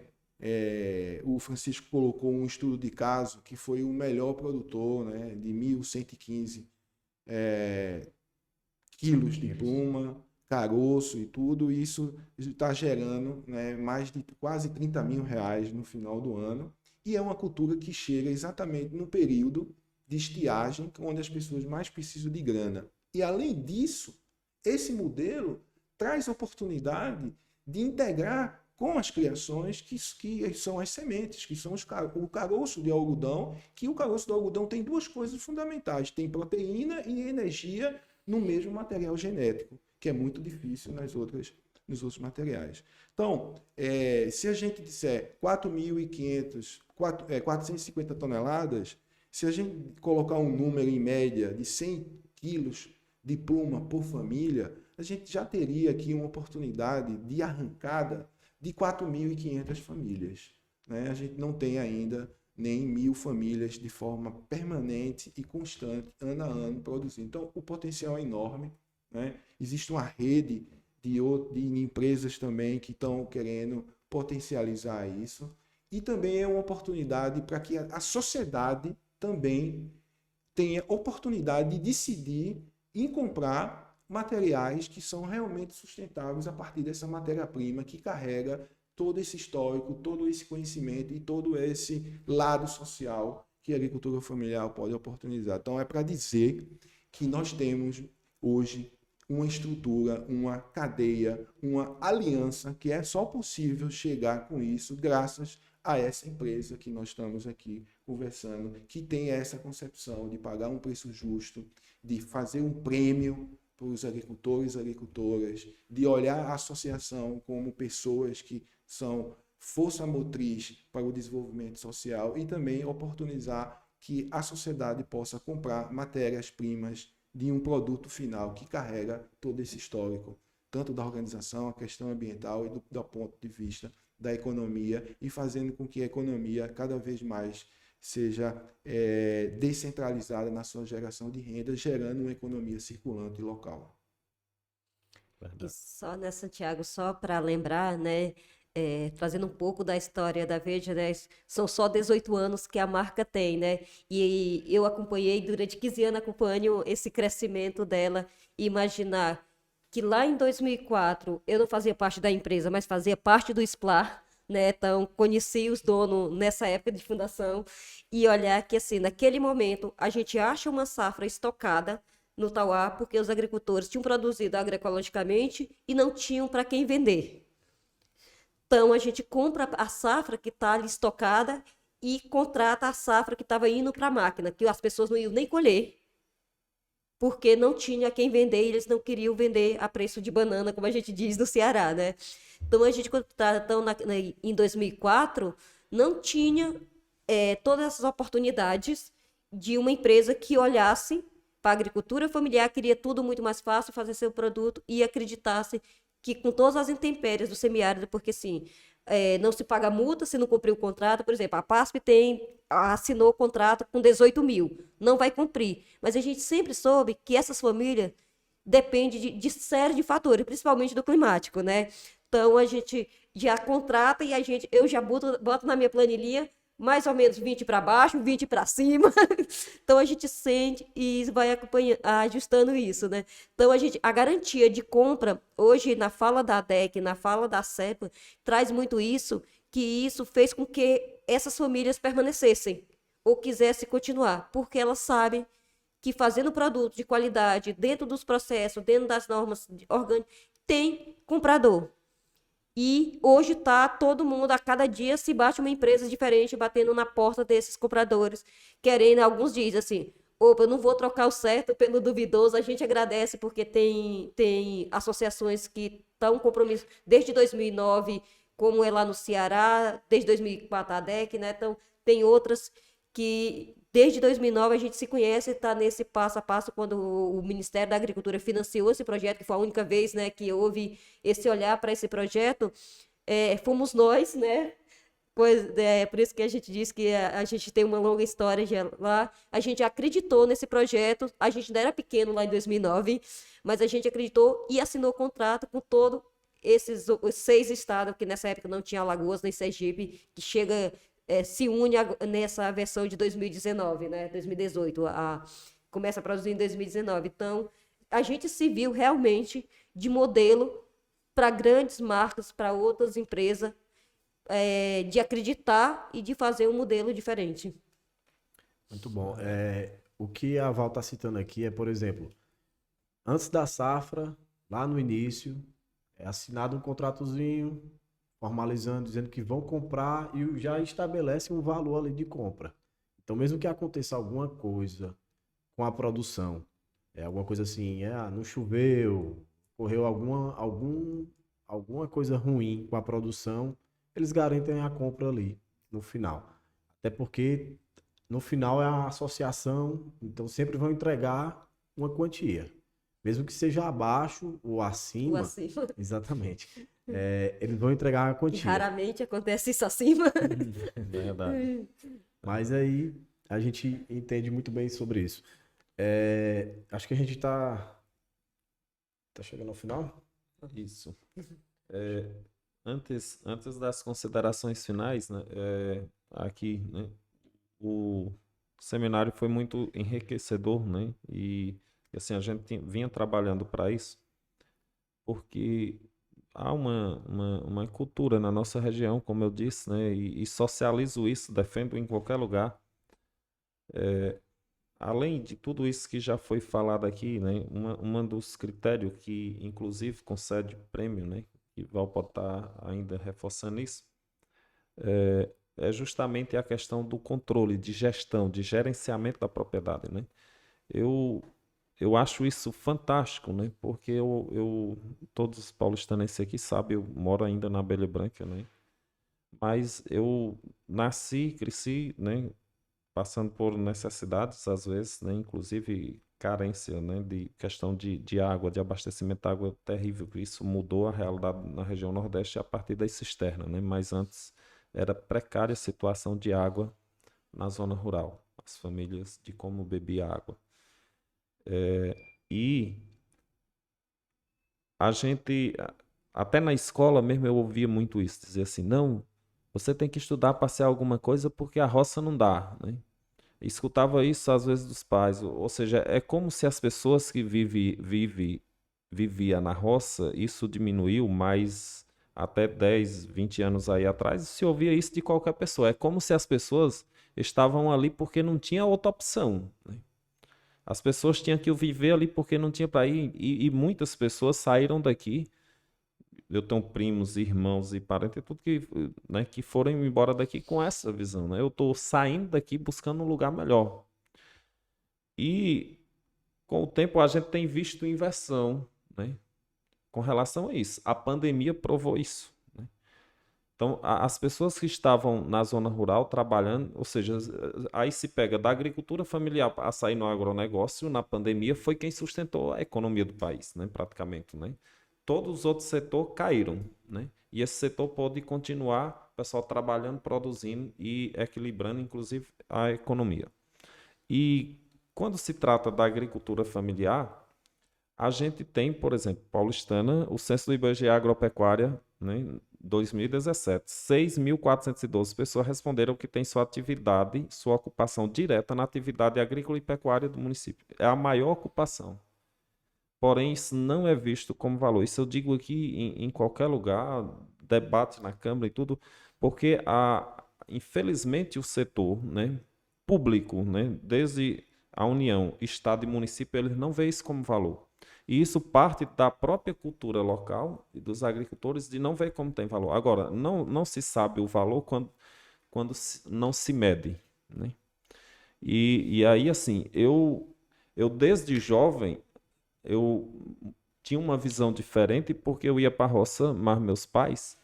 o Francisco colocou um estudo de caso que foi o melhor produtor, né, de 1.115 quilos de pluma, caroço e tudo. Isso está gerando, né, mais de quase R$30 mil no final do ano. E é uma cultura que chega exatamente no período de estiagem, onde as pessoas mais precisam de grana. E, além disso, esse modelo traz oportunidade de integrar com as criações que são as sementes, que são o caroço de algodão, que o caroço do algodão tem 2 coisas fundamentais, tem proteína e energia no mesmo material genético, que é muito difícil nos outros materiais. Então, se a gente disser 450 toneladas, se a gente colocar um número em média de 100 quilos de pluma por família, a gente já teria aqui uma oportunidade de arrancada de 4.500 famílias. Né? A gente não tem ainda nem 1.000 famílias de forma permanente e constante, ano a ano, produzindo. Então, o potencial é enorme. Né? Existe uma rede de empresas também que estão querendo potencializar isso. E também é uma oportunidade para que a sociedade também tenha oportunidade de decidir em comprar materiais que são realmente sustentáveis a partir dessa matéria-prima que carrega todo esse histórico, todo esse conhecimento e todo esse lado social que a agricultura familiar pode oportunizar. Então, é para dizer que nós temos hoje uma estrutura, uma cadeia, uma aliança que é só possível chegar com isso graças a essa empresa que nós estamos aqui conversando, que tem essa concepção de pagar um preço justo, de fazer um prêmio para os agricultores e agricultoras, de olhar a associação como pessoas que são força motriz para o desenvolvimento social e também oportunizar que a sociedade possa comprar matérias-primas de um produto final que carrega todo esse histórico, tanto da organização, a questão ambiental e do ponto de vista da economia, e fazendo com que a economia cada vez mais seja descentralizada na sua geração de renda, gerando uma economia circulante local. E só, né, Santiago, só para lembrar, né, trazendo um pouco da história da Veja, né, são só 18 anos que a marca tem, né, e eu acompanhei, durante 15 anos, acompanho esse crescimento dela, e imaginar que lá em 2004 eu não fazia parte da empresa, mas fazia parte do SPLAR, né, então conheci os donos nessa época de fundação, e olhar que, assim, naquele momento, a gente acha uma safra estocada no Tauá, porque os agricultores tinham produzido agroecologicamente e não tinham para quem vender. Então, a gente compra a safra que está ali estocada e contrata a safra que estava indo para a máquina, que as pessoas não iam nem colher, porque não tinha quem vender e eles não queriam vender a preço de banana, como a gente diz no Ceará, né? Então, a gente, em 2004, não tinha todas essas oportunidades de uma empresa que olhasse para a agricultura familiar, queria tudo muito mais fácil, fazer seu produto, e acreditasse que com todas as intempéries do semiárido, porque assim, não se paga multa se não cumprir o contrato. Por exemplo, a PASP assinou o contrato com 18 mil, não vai cumprir. Mas a gente sempre soube que essas famílias dependem de série de fatores, principalmente do climático, né? Então, a gente já contrata e eu já boto na minha planilha mais ou menos 20 para baixo, 20 para cima. Então, a gente sente e vai acompanhando, ajustando isso, né? Então, a garantia de compra, hoje, na fala da ADEC, na fala da CEPA, traz muito isso, que isso fez com que essas famílias permanecessem ou quisessem continuar, porque elas sabem que fazendo produto de qualidade, dentro dos processos, dentro das normas orgânicas, tem comprador. E hoje está todo mundo, a cada dia se bate uma empresa diferente batendo na porta desses compradores, querendo, alguns dizem assim, opa, eu não vou trocar o certo pelo duvidoso. A gente agradece porque tem associações que estão compromissadas desde 2009, como é lá no Ceará, desde 2004 a ADEC, né? Então, tem outras que desde 2009 a gente se conhece, está nesse passo a passo, quando o Ministério da Agricultura financiou esse projeto, que foi a única vez, né, que houve esse olhar para esse projeto, fomos nós, né? Pois por isso que a gente diz que a gente tem uma longa história lá. A gente acreditou nesse projeto, a gente ainda era pequeno lá em 2009, mas a gente acreditou e assinou o contrato com todos os 6 estados, que nessa época não tinha Alagoas nem Sergipe, que se une nessa versão de 2019, né? 2018, começa a produzir em 2019. Então, a gente se viu realmente de modelo para grandes marcas, para outras empresas, de acreditar e de fazer um modelo diferente. Muito bom. O que a Val está citando aqui é, por exemplo, antes da safra, lá no início, é assinado um contratozinho, formalizando, dizendo que vão comprar e já estabelece um valor ali de compra. Então, mesmo que aconteça alguma coisa com a produção, alguma coisa assim, não choveu, ocorreu alguma coisa ruim com a produção, eles garantem a compra ali no final. Até porque no final é a associação, então sempre vão entregar uma quantia. Mesmo que seja abaixo ou acima. Exatamente. Eles vão entregar a quantia. E raramente acontece isso acima. Verdade. Mas aí a gente entende muito bem sobre isso. Acho que a gente tá chegando ao final. Isso. Antes das considerações finais, né, aqui, né, o seminário foi muito enriquecedor, né, e E assim, a gente vinha trabalhando para isso, porque há uma cultura na nossa região, como eu disse, né? E socializo isso, defendo em qualquer lugar. Além de tudo isso que já foi falado aqui, né? Uma dos critérios que, inclusive, concede prêmio, né? E Val pode estar ainda reforçando isso, é justamente a questão do controle, de gestão, de gerenciamento da propriedade, né? Eu, eu acho isso fantástico, né? Porque todos os paulistanenses aqui sabem, eu moro ainda na Abelha Branca, né? Mas eu nasci, cresci, né? Passando por necessidades, às vezes, né? Inclusive carência, né? De questão de água, de abastecimento de água terrível, que isso mudou a realidade na região Nordeste a partir das cisternas, né? Mas antes era precária a situação de água na zona rural, as famílias de como beber água. E a gente, até na escola mesmo eu ouvia muito isso, dizer assim, não, você tem que estudar para ser alguma coisa porque a roça não dá, né? Escutava isso às vezes dos pais, ou seja, é como se as pessoas que vivia na roça, isso diminuiu, mas até 10, 20 anos aí atrás se ouvia isso de qualquer pessoa. É como se as pessoas estavam ali porque não tinha outra opção, né? As pessoas tinham que viver ali porque não tinha para ir, e muitas pessoas saíram daqui. Eu tenho primos, irmãos e parentes, tudo que, né, que foram embora daqui com essa visão, né? Eu estou saindo daqui buscando um lugar melhor. E com o tempo a gente tem visto inversão, né, com relação a isso. A pandemia provou isso, né? Então, as pessoas que estavam na zona rural trabalhando, ou seja, aí se pega da agricultura familiar a sair no agronegócio, na pandemia foi quem sustentou a economia do país, né, praticamente, né? Todos os outros setores caíram, né? E esse setor pode continuar, o pessoal trabalhando, produzindo e equilibrando, inclusive, a economia. E quando se trata da agricultura familiar, a gente tem, por exemplo, Paulistana, o censo do IBGE Agropecuária, né, 2017, 6.412 pessoas responderam que tem sua atividade, sua ocupação direta na atividade agrícola e pecuária do município. É a maior ocupação. Porém, isso não é visto como valor. Isso eu digo aqui em qualquer lugar, debate na Câmara e tudo, porque infelizmente o setor, né, público, né, desde a União, Estado e município, eles não veem isso como valor. E isso parte da própria cultura local e dos agricultores de não ver como tem valor. Agora, não se sabe o valor quando não se mede, né? E aí, assim, eu desde jovem, eu tinha uma visão diferente porque eu ia para a roça, mas meus pais,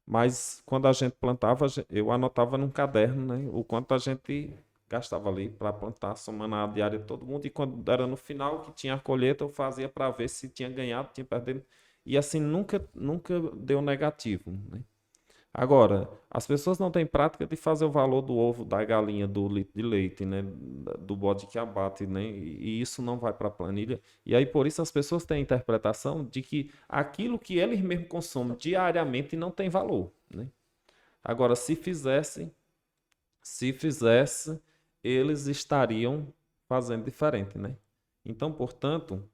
mas quando a gente plantava, eu anotava num caderno, né, o quanto a gente gastava ali para plantar, somando a diária de todo mundo, e quando era no final que tinha a colheita, eu fazia para ver se tinha ganhado, tinha perdido, e assim nunca deu negativo, né? Agora, as pessoas não têm prática de fazer o valor do ovo, da galinha, do litro de leite, né? Do bode que abate, né? E isso não vai para a planilha. E aí, por isso, as pessoas têm a interpretação de que aquilo que eles mesmos consomem diariamente não tem valor, né? Agora, se fizesse, eles estariam fazendo diferente, né? Então, portanto,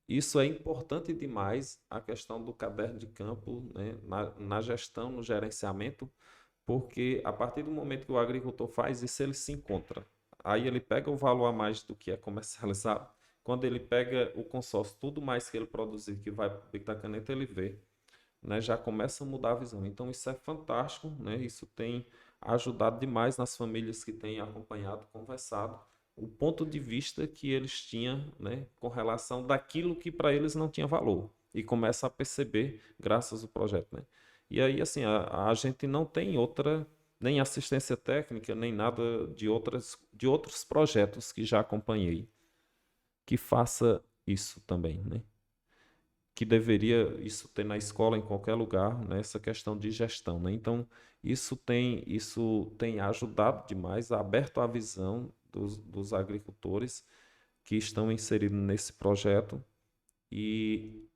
isso é importante demais, a questão do caderno de campo, né, na gestão, no gerenciamento, porque a partir do momento que o agricultor faz isso, ele se encontra. Aí ele pega o valor a mais do que é comercializado. Quando ele pega o consórcio, tudo mais que ele produzir, que vai para o bico da caneta, ele vê, né, já começa a mudar a visão. Então isso é fantástico, né? Isso tem ajudado demais nas famílias que têm acompanhado, conversado, o ponto de vista que eles tinham, né, com relação daquilo que para eles não tinha valor. E começa a perceber graças ao projeto, né? E aí, assim, a gente não tem outra, nem assistência técnica, nem nada de outros projetos que já acompanhei, que faça isso também, né? Que deveria isso ter na escola, em qualquer lugar, né? Essa questão de gestão, né? Então, isso tem ajudado demais, aberto a visão dos agricultores que estão inseridos nesse projeto, e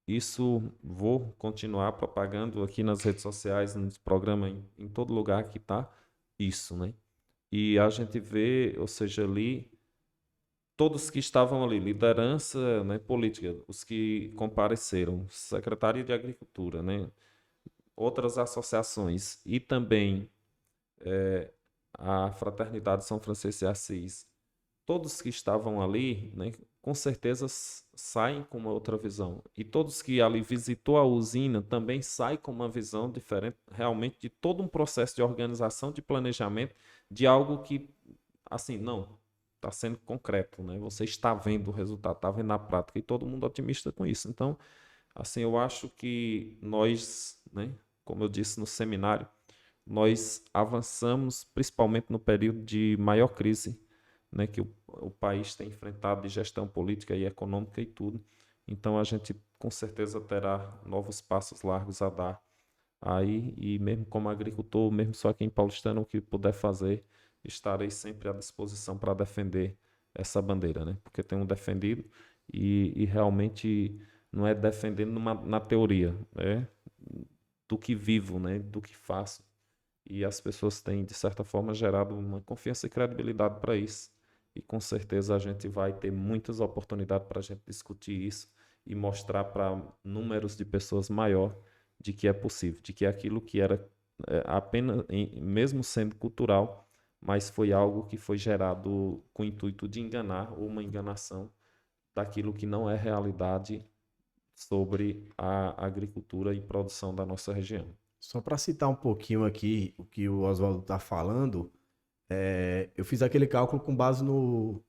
isso vou continuar propagando aqui nas redes sociais, nos programas, em todo lugar que está isso, né? E a gente vê, ou seja, ali todos que estavam ali, liderança, né, política, os que compareceram, Secretaria de Agricultura, né, outras associações e também a Fraternidade São Francisco de Assis, todos que estavam ali, né, com certeza saem com uma outra visão. E todos que ali visitou a usina também saem com uma visão diferente, realmente, de todo um processo de organização, de planejamento, de algo que, assim, não, está sendo concreto, né? Você está vendo o resultado, está vendo na prática, e todo mundo otimista com isso. Então, assim, eu acho que nós, né, como eu disse no seminário, nós avançamos principalmente no período de maior crise, né, que o país tem enfrentado de gestão política e econômica e tudo. Então a gente com certeza terá novos passos largos a dar aí, e mesmo como agricultor, mesmo só aqui em Paulistano, o que puder fazer, estarei sempre à disposição para defender essa bandeira, né? Porque tenho defendido e realmente não é defendendo na teoria, é do que vivo, né? Do que faço. E as pessoas têm, de certa forma, gerado uma confiança e credibilidade para isso. E com certeza a gente vai ter muitas oportunidades para a gente discutir isso e mostrar para números de pessoas maior de que é possível, de que aquilo que era apenas, mesmo sendo cultural, mas foi algo que foi gerado com o intuito de enganar ou uma enganação daquilo que não é realidade sobre a agricultura e produção da nossa região. Só para citar um pouquinho aqui o que o Oswaldo está falando, eu fiz aquele cálculo com base no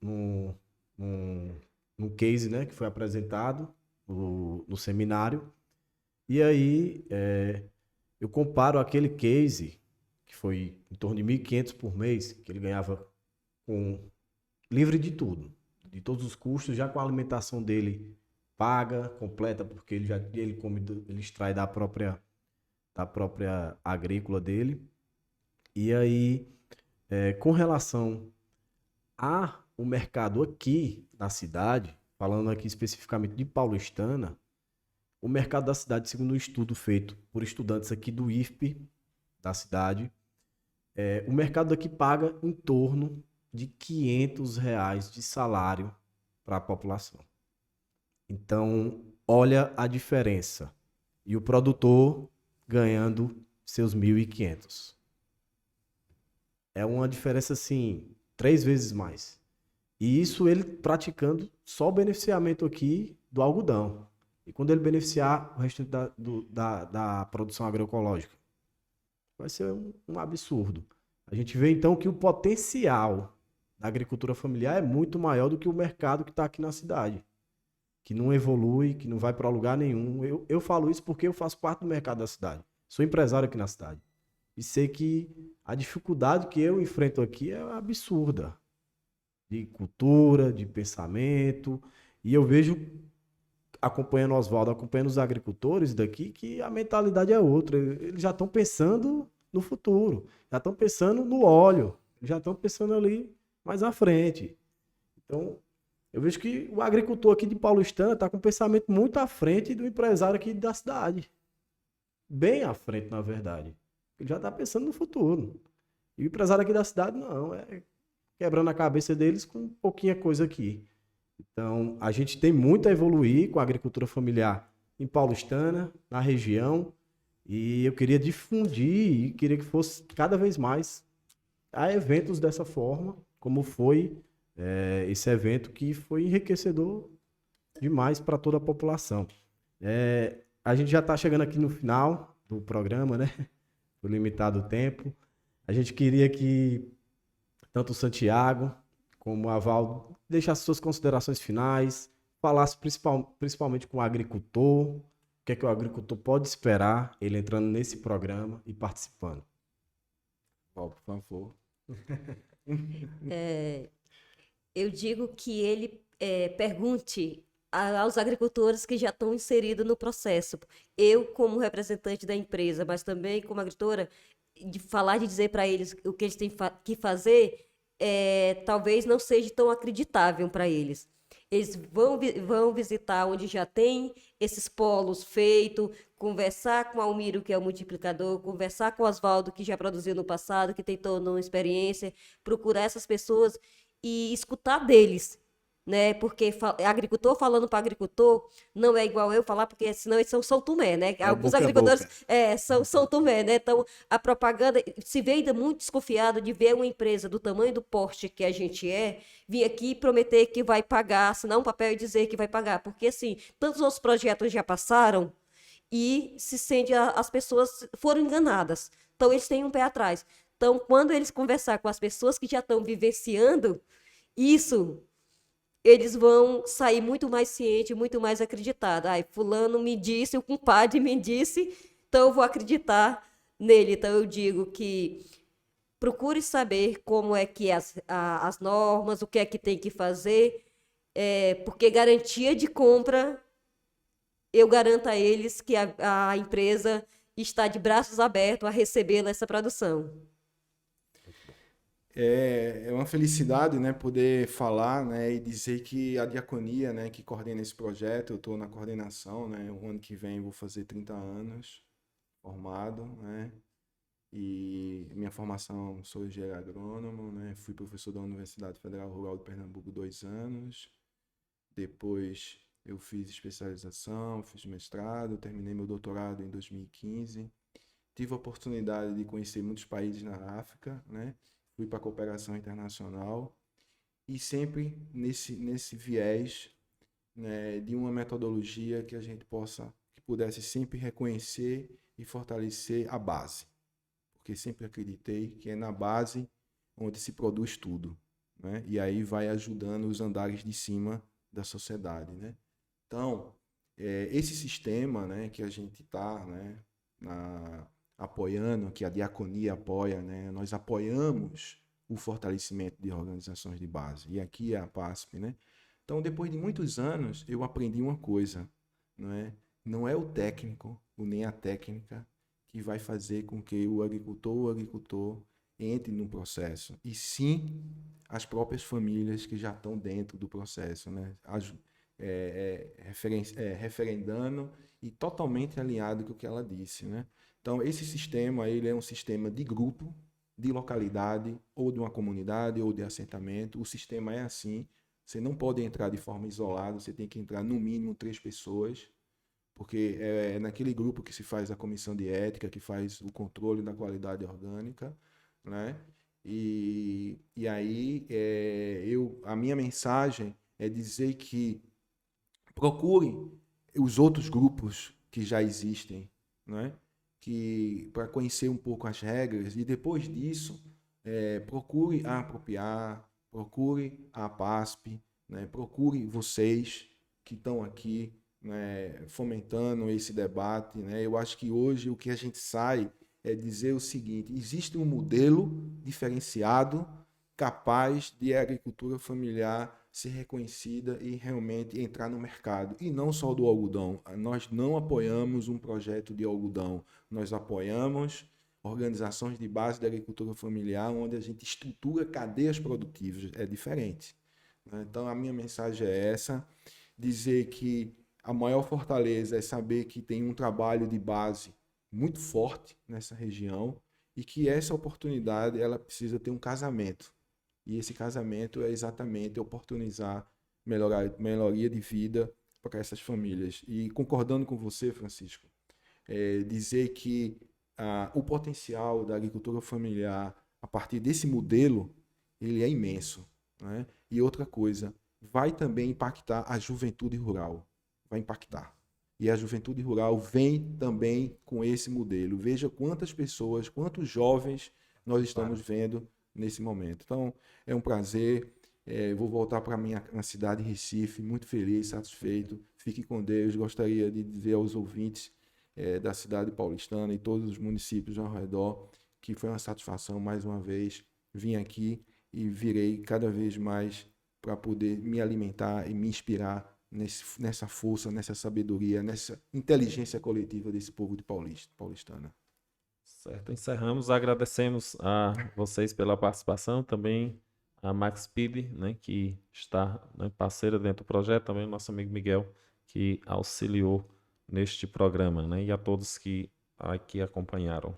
case, né, que foi apresentado no seminário. E aí eu comparo aquele case, que foi em torno de 1.500 por mês, que ele ganhava livre de tudo, de todos os custos, já com a alimentação dele paga, completa, porque ele extrai da própria agrícola dele. E aí, com relação ao mercado aqui na cidade, falando aqui especificamente de Paulistana, o mercado da cidade, segundo um estudo feito por estudantes aqui do IFP da cidade, o mercado aqui paga em torno de R$ 500 de salário para a população. Então, olha a diferença. E o produtor ganhando seus 1.500. É uma diferença, assim, 3 vezes mais. E isso ele praticando só o beneficiamento aqui do algodão. E quando ele beneficiar o restante da produção agroecológica, vai ser um absurdo. A gente vê, então, que o potencial da agricultura familiar é muito maior do que o mercado que está aqui na cidade, que não evolui, que não vai para lugar nenhum. Eu falo isso porque eu faço parte do mercado da cidade. Sou empresário aqui na cidade. E sei que a dificuldade que eu enfrento aqui é absurda. De cultura, de pensamento. E eu vejo, acompanhando o Oswaldo, acompanhando os agricultores daqui, que a mentalidade é outra. Eles já estão pensando no futuro. Já estão pensando no óleo. Já estão pensando ali mais à frente. Então, eu vejo que o agricultor aqui de Paulistana está com um pensamento muito à frente do empresário aqui da cidade. Bem à frente, na verdade. Ele já está pensando no futuro. E o empresário aqui da cidade, não. É quebrando a cabeça deles com pouquinha coisa aqui. Então, a gente tem muito a evoluir com a agricultura familiar em Paulistana, na região. E eu queria difundir e queria que fosse cada vez mais a eventos dessa forma, como foi esse evento que foi enriquecedor demais para toda a população. A gente já está chegando aqui no final do programa, né? Por limitado tempo. A gente queria que tanto o Santiago como a Val deixasse suas considerações finais, falasse principalmente com o agricultor, o que é que o agricultor pode esperar ele entrando nesse programa e participando. Val, por favor. Eu digo que ele pergunte aos agricultores que já estão inseridos no processo. Eu, como representante da empresa, mas também como agricultora, de dizer para eles o que eles têm que fazer, talvez não seja tão acreditável para eles. Eles vão visitar onde já tem esses polos feitos, conversar com o Almiro, que é o multiplicador, conversar com o Oswaldo, que já produziu no passado, que tem toda uma experiência, procurar essas pessoas e escutar deles. né? Porque agricultor falando para agricultor não é igual eu falar, porque senão eles são São Tomé, né? É o Alguns boca a agricultores boca. são São Tomé, né? Então, a propaganda se vê ainda muito desconfiado de ver uma empresa do tamanho do porte que a gente vir aqui prometer que vai pagar, assinar um papel e dizer que vai pagar. Porque, assim, tantos outros projetos já passaram e se sente as pessoas foram enganadas. Então, eles têm um pé atrás. Então, quando eles conversar com as pessoas que já estão vivenciando isso, eles vão sair muito mais ciente, muito mais acreditado. Ai, fulano me disse, o compadre me disse, então eu vou acreditar nele. Então eu digo que procure saber como é que é as normas, o que é que tem que fazer, porque garantia de compra, eu garanto a eles que a empresa está de braços abertos a recebê-la essa produção. É uma felicidade, né, poder falar, né, e dizer que a diaconia, né, que coordena esse projeto, eu estou na coordenação, né, o ano que vem vou fazer 30 anos formado, né, e minha formação, sou engenheiro agrônomo, né, fui professor da Universidade Federal Rural de Pernambuco 2 anos, depois eu fiz especialização, fiz mestrado, terminei meu doutorado em 2015, tive a oportunidade de conhecer muitos países na África, né, fui para a cooperação internacional e sempre nesse viés, né, de uma metodologia que a gente que pudesse sempre reconhecer e fortalecer a base, porque sempre acreditei que é na base onde se produz tudo, né? E aí vai ajudando os andares de cima da sociedade, né? Então, esse sistema, né, que a gente está, né, apoiando, que a diaconia apoia, né? Nós apoiamos o fortalecimento de organizações de base. E aqui é a PASP, né? Então, depois de muitos anos, eu aprendi uma coisa, não é? Não é o técnico, nem a técnica, que vai fazer com que o agricultor entre no processo, e sim as próprias famílias que já estão dentro do processo, né? Referendando e totalmente alinhado com o que ela disse, né? Então, esse sistema, ele é um sistema de grupo, de localidade, ou de uma comunidade, ou de assentamento. O sistema é assim. Você não pode entrar de forma isolada, você tem que entrar no mínimo 3 pessoas, porque é naquele grupo que se faz a comissão de ética, que faz o controle da qualidade orgânica, né? E aí, a minha mensagem é dizer que procure os outros grupos que já existem, né? Que para conhecer um pouco as regras e depois disso procure a Apropriar, procure a PASP, né? Procure vocês que estão aqui, né, fomentando esse debate, né? Eu acho que hoje o que a gente sai é dizer o seguinte: existe um modelo diferenciado capaz de agricultura familiar ser reconhecida e realmente entrar no mercado. E não só do algodão. Nós não apoiamos um projeto de algodão. Nós apoiamos organizações de base da agricultura familiar, onde a gente estrutura cadeias produtivas. É diferente. Então, a minha mensagem é essa: dizer que a maior fortaleza é saber que tem um trabalho de base muito forte nessa região e que essa oportunidade ela precisa ter um casamento. E esse casamento é exatamente oportunizar melhoria de vida para essas famílias. E concordando com você, Francisco, dizer que o potencial da agricultura familiar, a partir desse modelo, ele é imenso, né? E outra coisa, vai também impactar a juventude rural. Vai impactar. E a juventude rural vem também com esse modelo. Veja quantas pessoas, quantos jovens nós estamos vendo nesse momento. Então, é um prazer. Vou voltar para a minha cidade, Recife, muito feliz, satisfeito. Fique com Deus. Gostaria de dizer aos ouvintes da cidade paulistana e todos os municípios ao redor que foi uma satisfação, mais uma vez, vim aqui e virei cada vez mais para poder me alimentar e me inspirar nessa força, nessa sabedoria, nessa inteligência coletiva desse povo de paulistana. Certo, encerramos. Agradecemos a vocês pela participação, também a Max Speed, né, que está, né, parceira dentro do projeto, também o nosso amigo Miguel, que auxiliou neste programa, né, e a todos que aqui acompanharam.